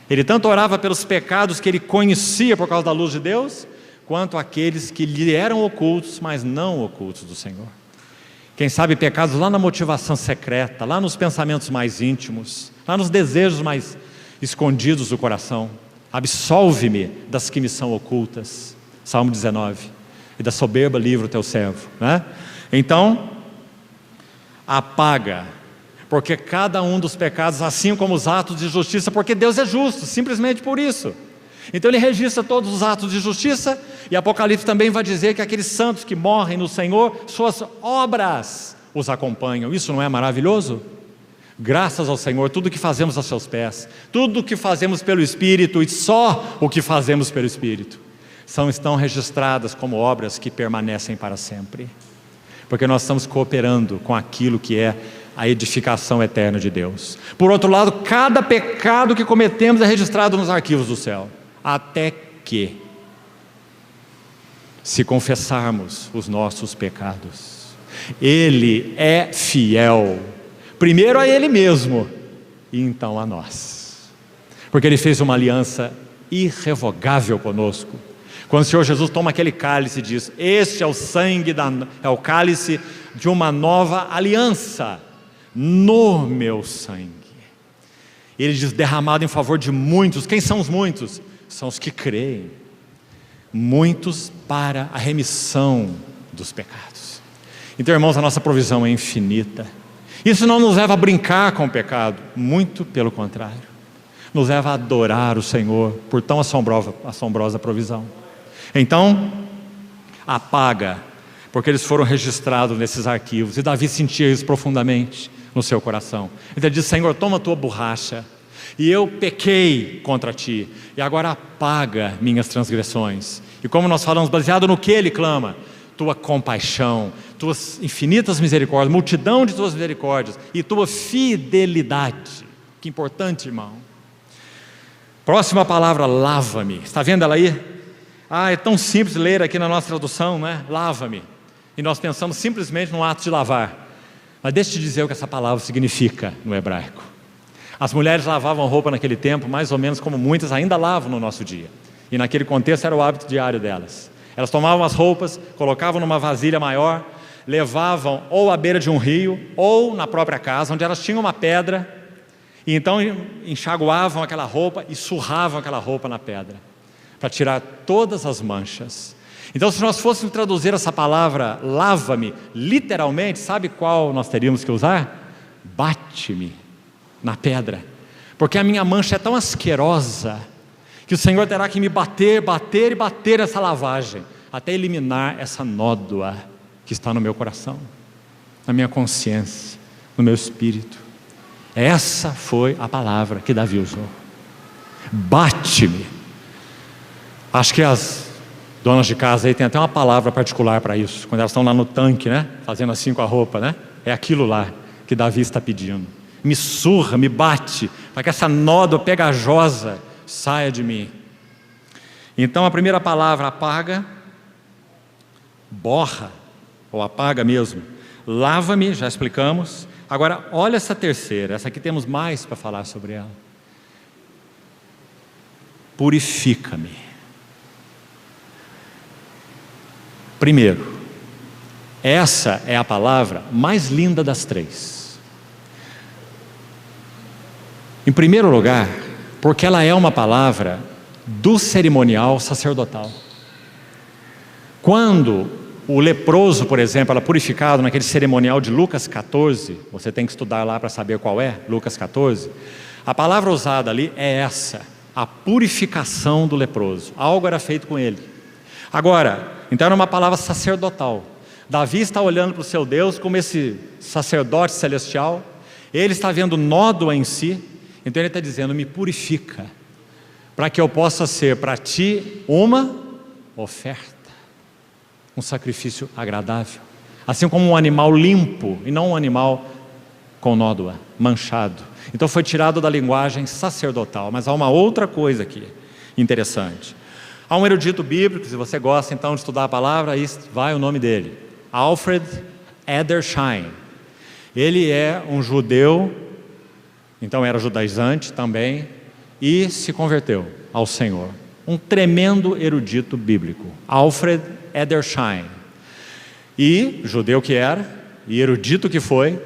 Speaker 2: Ele tanto orava pelos pecados que ele conhecia por causa da luz de Deus, quanto aqueles que lhe eram ocultos, mas não ocultos do Senhor. Quem sabe pecados lá na motivação secreta, lá nos pensamentos mais íntimos, lá nos desejos mais escondidos do coração. Absolve-me das que me são ocultas. Salmo 19. E da soberba livra o teu servo, né? Então, apaga, porque cada um dos pecados, assim como os atos de justiça, porque Deus é justo, simplesmente por isso. Então ele registra todos os atos de justiça, e Apocalipse também vai dizer que aqueles santos que morrem no Senhor, suas obras os acompanham. Isso não é maravilhoso? Graças ao Senhor, tudo que fazemos aos seus pés, tudo que fazemos pelo Espírito, e só o que fazemos pelo Espírito, estão registradas como obras que permanecem para sempre, porque nós estamos cooperando com aquilo que é a edificação eterna de Deus. Por outro lado, cada pecado que cometemos é registrado nos arquivos do céu, até que, se confessarmos os nossos pecados, Ele é fiel, primeiro a Ele mesmo, e então a nós, porque Ele fez uma aliança irrevogável conosco. Quando o Senhor Jesus toma aquele cálice e diz, este é o sangue, é o cálice de uma nova aliança, no meu sangue. Ele diz, derramado em favor de muitos. Quem são os muitos? São os que creem. Muitos para a remissão dos pecados. Então, irmãos, a nossa provisão é infinita. Isso não nos leva a brincar com o pecado, muito pelo contrário, nos leva a adorar o Senhor por tão assombrosa provisão. Então, apaga, porque eles foram registrados nesses arquivos, e Davi sentia isso profundamente no seu coração. Ele diz, Senhor, toma a tua borracha, e eu pequei contra ti, e agora apaga minhas transgressões. E como nós falamos, baseado no que ele clama? Tua compaixão, tuas infinitas misericórdias, multidão de tuas misericórdias, e tua fidelidade. Que importante, irmão. Próxima palavra, lava-me. Está vendo ela aí? É tão simples ler aqui na nossa tradução, né? Lava-me. E nós pensamos simplesmente no ato de lavar. Mas deixa eu te dizer o que essa palavra significa no hebraico. As mulheres lavavam roupa naquele tempo, mais ou menos como muitas ainda lavam no nosso dia. E naquele contexto era o hábito diário delas. Elas tomavam as roupas, colocavam numa vasilha maior, levavam ou à beira de um rio, ou na própria casa, onde elas tinham uma pedra, e então enxaguavam aquela roupa e surravam aquela roupa na pedra, para tirar todas as manchas. Então, se nós fôssemos traduzir essa palavra, lava-me, literalmente, sabe qual nós teríamos que usar? Bate-me na pedra, porque a minha mancha é tão asquerosa, que o Senhor terá que me bater e bater essa lavagem, até eliminar essa nódoa que está no meu coração, na minha consciência, no meu espírito. Essa foi a palavra que Davi usou. Bate-me. Acho que as donas de casa aí tem até uma palavra particular para isso, quando elas estão lá no tanque, né? Fazendo assim com a roupa, né? É aquilo lá que Davi está pedindo. Me surra, me bate, para que essa nódoa pegajosa saia de mim. Então a primeira palavra, apaga, borra, ou apaga mesmo. Lava-me, já explicamos. Agora olha essa terceira, essa aqui temos mais para falar sobre ela. Purifica-me. Primeiro, essa é a palavra mais linda das três. Em primeiro lugar, porque ela é uma palavra do cerimonial sacerdotal. Quando o leproso, por exemplo, era purificado naquele cerimonial de Lucas 14, você tem que estudar lá para saber qual é, Lucas 14, a palavra usada ali é essa, a purificação do leproso. Algo era feito com ele. Agora, então era uma palavra sacerdotal. Davi está olhando para o seu Deus como esse sacerdote celestial, ele está vendo nódoa em si, então ele está dizendo, me purifica, para que eu possa ser para ti uma oferta, um sacrifício agradável, assim como um animal limpo, e não um animal com nódoa, manchado. Então foi tirado da linguagem sacerdotal, mas há uma outra coisa aqui, interessante. Há um erudito bíblico, se você gosta então de estudar a palavra, aí vai o nome dele, Alfred Edersheim. Ele é um judeu, então era judaizante também, e se converteu ao Senhor. Um tremendo erudito bíblico, Alfred Edersheim. E, judeu que era, e erudito que foi,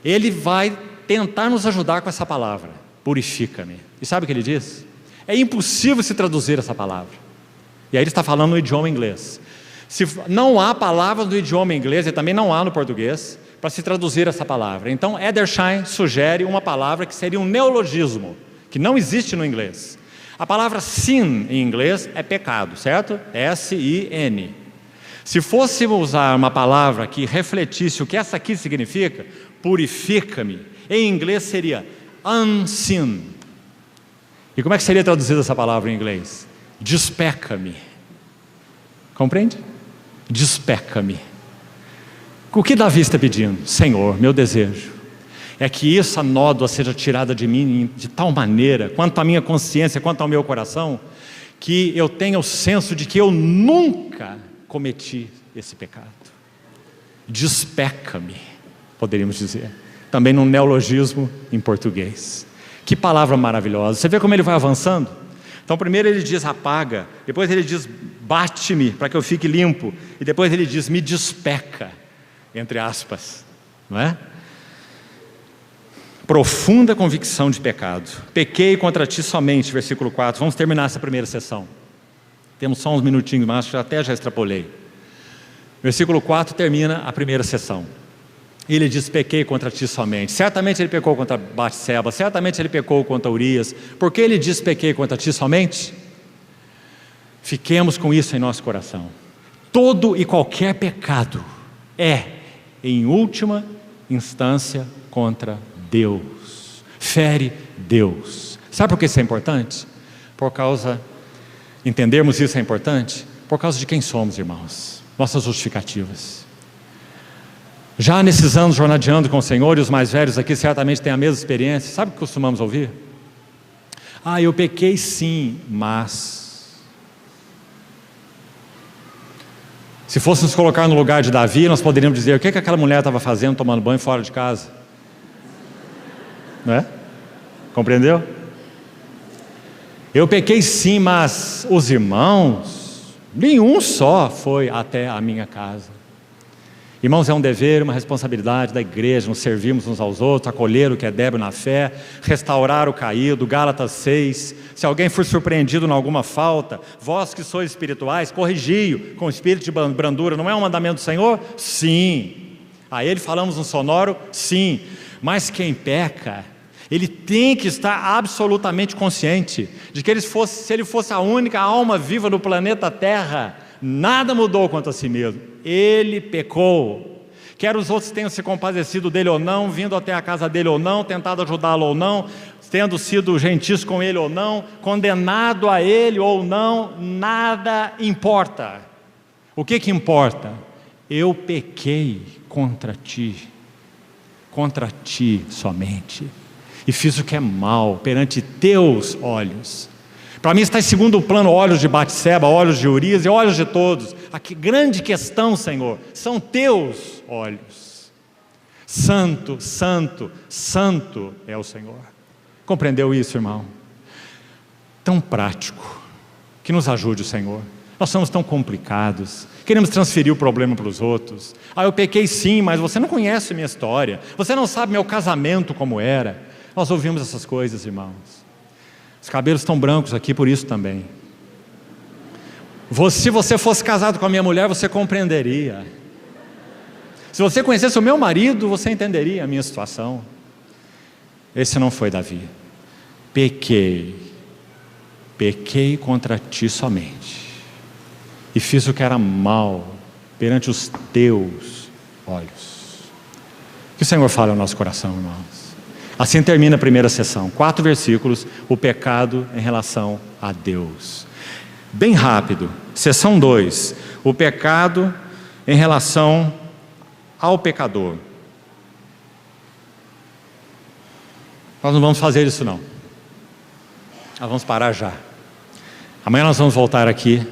Speaker 2: ele vai tentar nos ajudar com essa palavra, purifica-me. E sabe o que ele diz? É impossível se traduzir essa palavra. E aí ele está falando no idioma inglês. Se não há palavras no idioma inglês, e também não há no português, para se traduzir essa palavra. Então Edersheim sugere uma palavra que seria um neologismo, que não existe no inglês. A palavra sin em inglês é pecado, certo? S-I-N. Se fôssemos usar uma palavra que refletisse o que essa aqui significa, purifica-me, em inglês seria unseen. E como é que seria traduzida essa palavra em inglês? Despeca-me. Compreende? Despeca-me. O que Davi está pedindo? Senhor, meu desejo é que essa nódoa seja tirada de mim de tal maneira, quanto à minha consciência, quanto ao meu coração, que eu tenha o senso de que eu nunca cometi esse pecado. Despeca-me, poderíamos dizer. Também num neologismo em português. Que palavra maravilhosa. Você vê como ele vai avançando? Então primeiro ele diz apaga, depois ele diz bate-me para que eu fique limpo, e depois ele diz me despeca, entre aspas, não é? Profunda convicção de pecado. Pequei contra ti somente, versículo 4. Vamos terminar essa primeira sessão. Temos só uns minutinhos, mas já extrapolei. Versículo 4 termina a primeira sessão. Ele diz, pequei contra ti somente. Certamente ele pecou contra Batseba, certamente ele pecou contra Urias. Por que ele diz, pequei contra ti somente? Fiquemos com isso em nosso coração. Todo e qualquer pecado é, em última instância, contra Deus. Fere Deus. Sabe por que isso é importante? Entendermos isso é importante? Por causa de quem somos, irmãos. Nossas justificativas. Já nesses anos jornadeando com o Senhor, e os mais velhos aqui certamente têm a mesma experiência, sabe o que costumamos ouvir? Eu pequei sim, mas... Se fôssemos colocar no lugar de Davi, nós poderíamos dizer, o que aquela mulher estava fazendo, tomando banho fora de casa? Não é? Compreendeu? Eu pequei sim, mas os irmãos, nenhum só foi até a minha casa. Irmãos, é um dever, uma responsabilidade da igreja, nos servirmos uns aos outros, acolher o que é débil na fé, restaurar o caído, Gálatas 6, se alguém for surpreendido em alguma falta, vós que sois espirituais, corrigi-o com espírito de brandura, não é um mandamento do Senhor? Sim. A ele falamos no sonoro? Sim. Mas quem peca, ele tem que estar absolutamente consciente de que se ele fosse a única alma viva no planeta Terra, nada mudou quanto a si mesmo. Ele pecou. Quer os outros tenham se compadecido dele ou não, vindo até a casa dele ou não, tentado ajudá-lo ou não, tendo sido gentis com ele ou não, condenado a ele ou não, nada importa. O que importa? Eu pequei contra ti somente, e fiz o que é mal perante teus olhos. Para mim está em segundo plano olhos de Batseba, olhos de Urias e olhos de todos. A grande questão, Senhor, são teus olhos. Santo, santo, santo é o Senhor. Compreendeu isso, irmão? Tão prático, que nos ajude o Senhor. Nós somos tão complicados, queremos transferir o problema para os outros. Eu pequei sim, mas você não conhece a minha história, você não sabe meu casamento como era. Nós ouvimos essas coisas, irmãos. Os cabelos estão brancos aqui por isso também. Se você fosse casado com a minha mulher, você compreenderia. Se você conhecesse o meu marido, você entenderia a minha situação. Esse não foi Davi. Pequei contra ti somente, e fiz o que era mal perante os teus olhos. Que o Senhor fale ao nosso coração, irmãos. Assim termina a primeira sessão, 4 versículos, o pecado em relação a Deus. Bem rápido, sessão 2, o pecado em relação ao pecador. Nós não vamos fazer isso não. Nós vamos parar já. Amanhã nós vamos voltar aqui,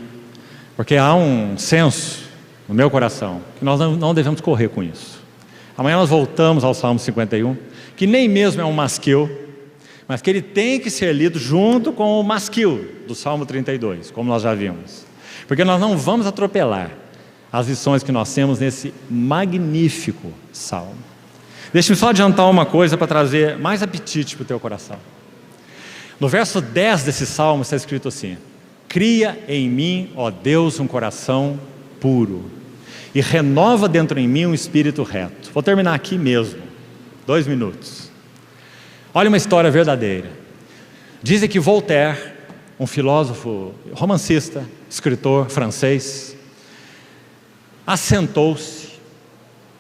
Speaker 2: porque há um senso no meu coração que nós não devemos correr com isso. Amanhã nós voltamos ao Salmo 51, que nem mesmo é um masquil, mas que ele tem que ser lido junto com o masquil do Salmo 32, como nós já vimos. Porque nós não vamos atropelar as lições que nós temos nesse magnífico Salmo. Deixe-me só adiantar uma coisa para trazer mais apetite para o teu coração. No verso 10 desse Salmo está escrito assim: cria em mim, ó Deus, um coração puro, e renova dentro em mim um espírito reto. Vou terminar aqui mesmo, 2 minutos. Olha uma história verdadeira. Dizem que Voltaire, um filósofo, romancista, escritor francês, assentou-se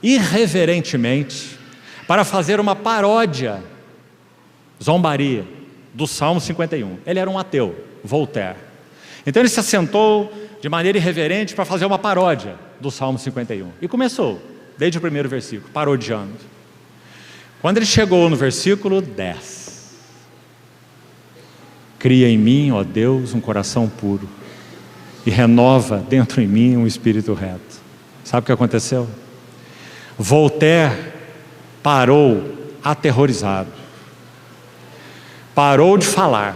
Speaker 2: irreverentemente para fazer uma paródia, zombaria, do Salmo 51. Ele era um ateu, Voltaire. Então ele se assentou de maneira irreverente para fazer uma paródia do Salmo 51. E começou, desde o primeiro versículo, parodiando. Quando ele chegou no versículo 10, cria em mim, ó Deus, um coração puro, e renova dentro em mim um espírito reto. Sabe o que aconteceu? Voltaire parou aterrorizado, parou de falar,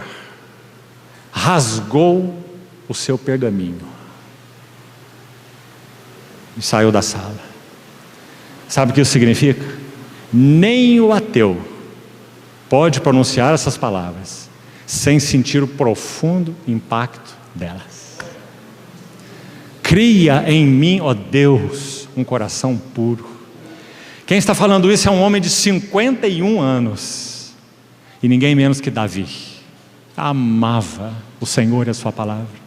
Speaker 2: rasgou o seu pergaminho e saiu da sala. Sabe o que isso significa? Nem o ateu pode pronunciar essas palavras sem sentir o profundo impacto delas. Cria em mim, ó Deus, um coração puro. Quem está falando isso é um homem de 51 anos, e ninguém menos que Davi. Amava o Senhor e a sua palavra,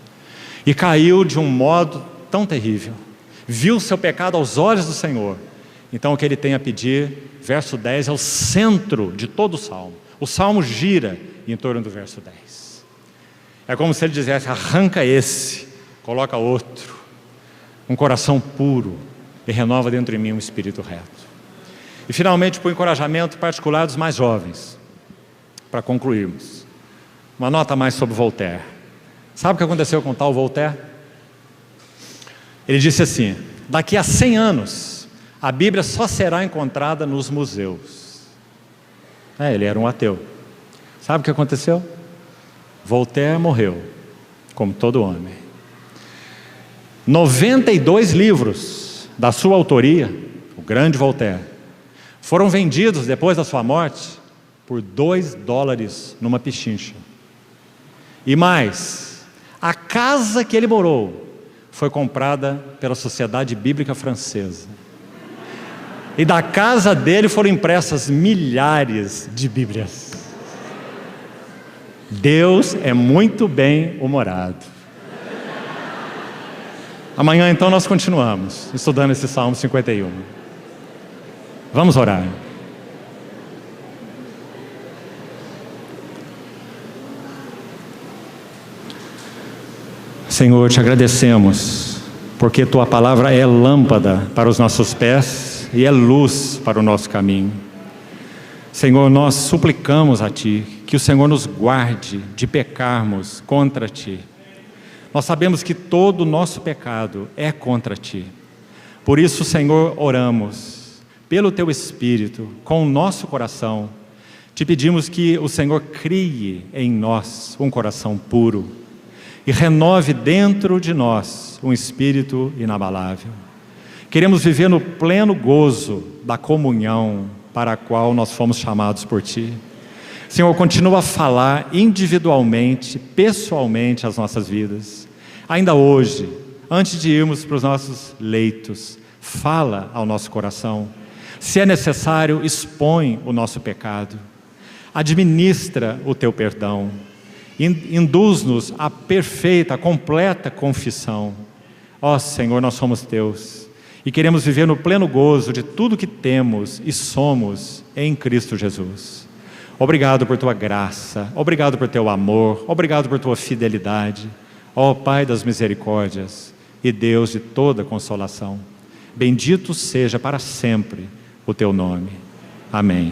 Speaker 2: e caiu de um modo tão terrível, viu seu pecado aos olhos do Senhor. Então o que ele tem a pedir, verso 10, é o centro de todo o Salmo. O Salmo gira em torno do verso 10. É como se ele dissesse: arranca esse, coloca outro, um coração puro, e renova dentro de mim um espírito reto. E finalmente, para o encorajamento particular dos mais jovens, para concluirmos, uma nota mais sobre Voltaire. Sabe o que aconteceu com o tal Voltaire? Ele disse assim: daqui a 100 anos, a Bíblia só será encontrada nos museus. Ele era um ateu. Sabe o que aconteceu? Voltaire morreu, como todo homem. 92 livros da sua autoria, o grande Voltaire, foram vendidos depois da sua morte por $2 numa pichincha. E mais, a casa que ele morou foi comprada pela Sociedade Bíblica Francesa. E da casa dele foram impressas milhares de Bíblias. Deus é muito bem humorado. Amanhã então nós continuamos estudando esse Salmo 51. Vamos orar. Senhor, te agradecemos, porque tua palavra é lâmpada para os nossos pés e é luz para o nosso caminho. Senhor, nós suplicamos a Ti que o Senhor nos guarde de pecarmos contra Ti. Nós sabemos que todo o nosso pecado é contra Ti. Por isso, Senhor, oramos pelo Teu Espírito, com o nosso coração. Te pedimos que o Senhor crie em nós um coração puro e renove dentro de nós um espírito inabalável. Queremos viver no pleno gozo da comunhão para a qual nós fomos chamados por Ti. Senhor, continua a falar individualmente, pessoalmente às nossas vidas. Ainda hoje, antes de irmos para os nossos leitos, fala ao nosso coração. Se é necessário, expõe o nosso pecado. Administra o Teu perdão. Induz-nos à perfeita, à completa confissão. Ó Senhor, nós somos Teus e queremos viver no pleno gozo de tudo que temos e somos em Cristo Jesus. Obrigado por Tua graça, obrigado por Teu amor, obrigado por Tua fidelidade. Ó Pai das misericórdias e Deus de toda consolação, bendito seja para sempre o Teu nome. Amém.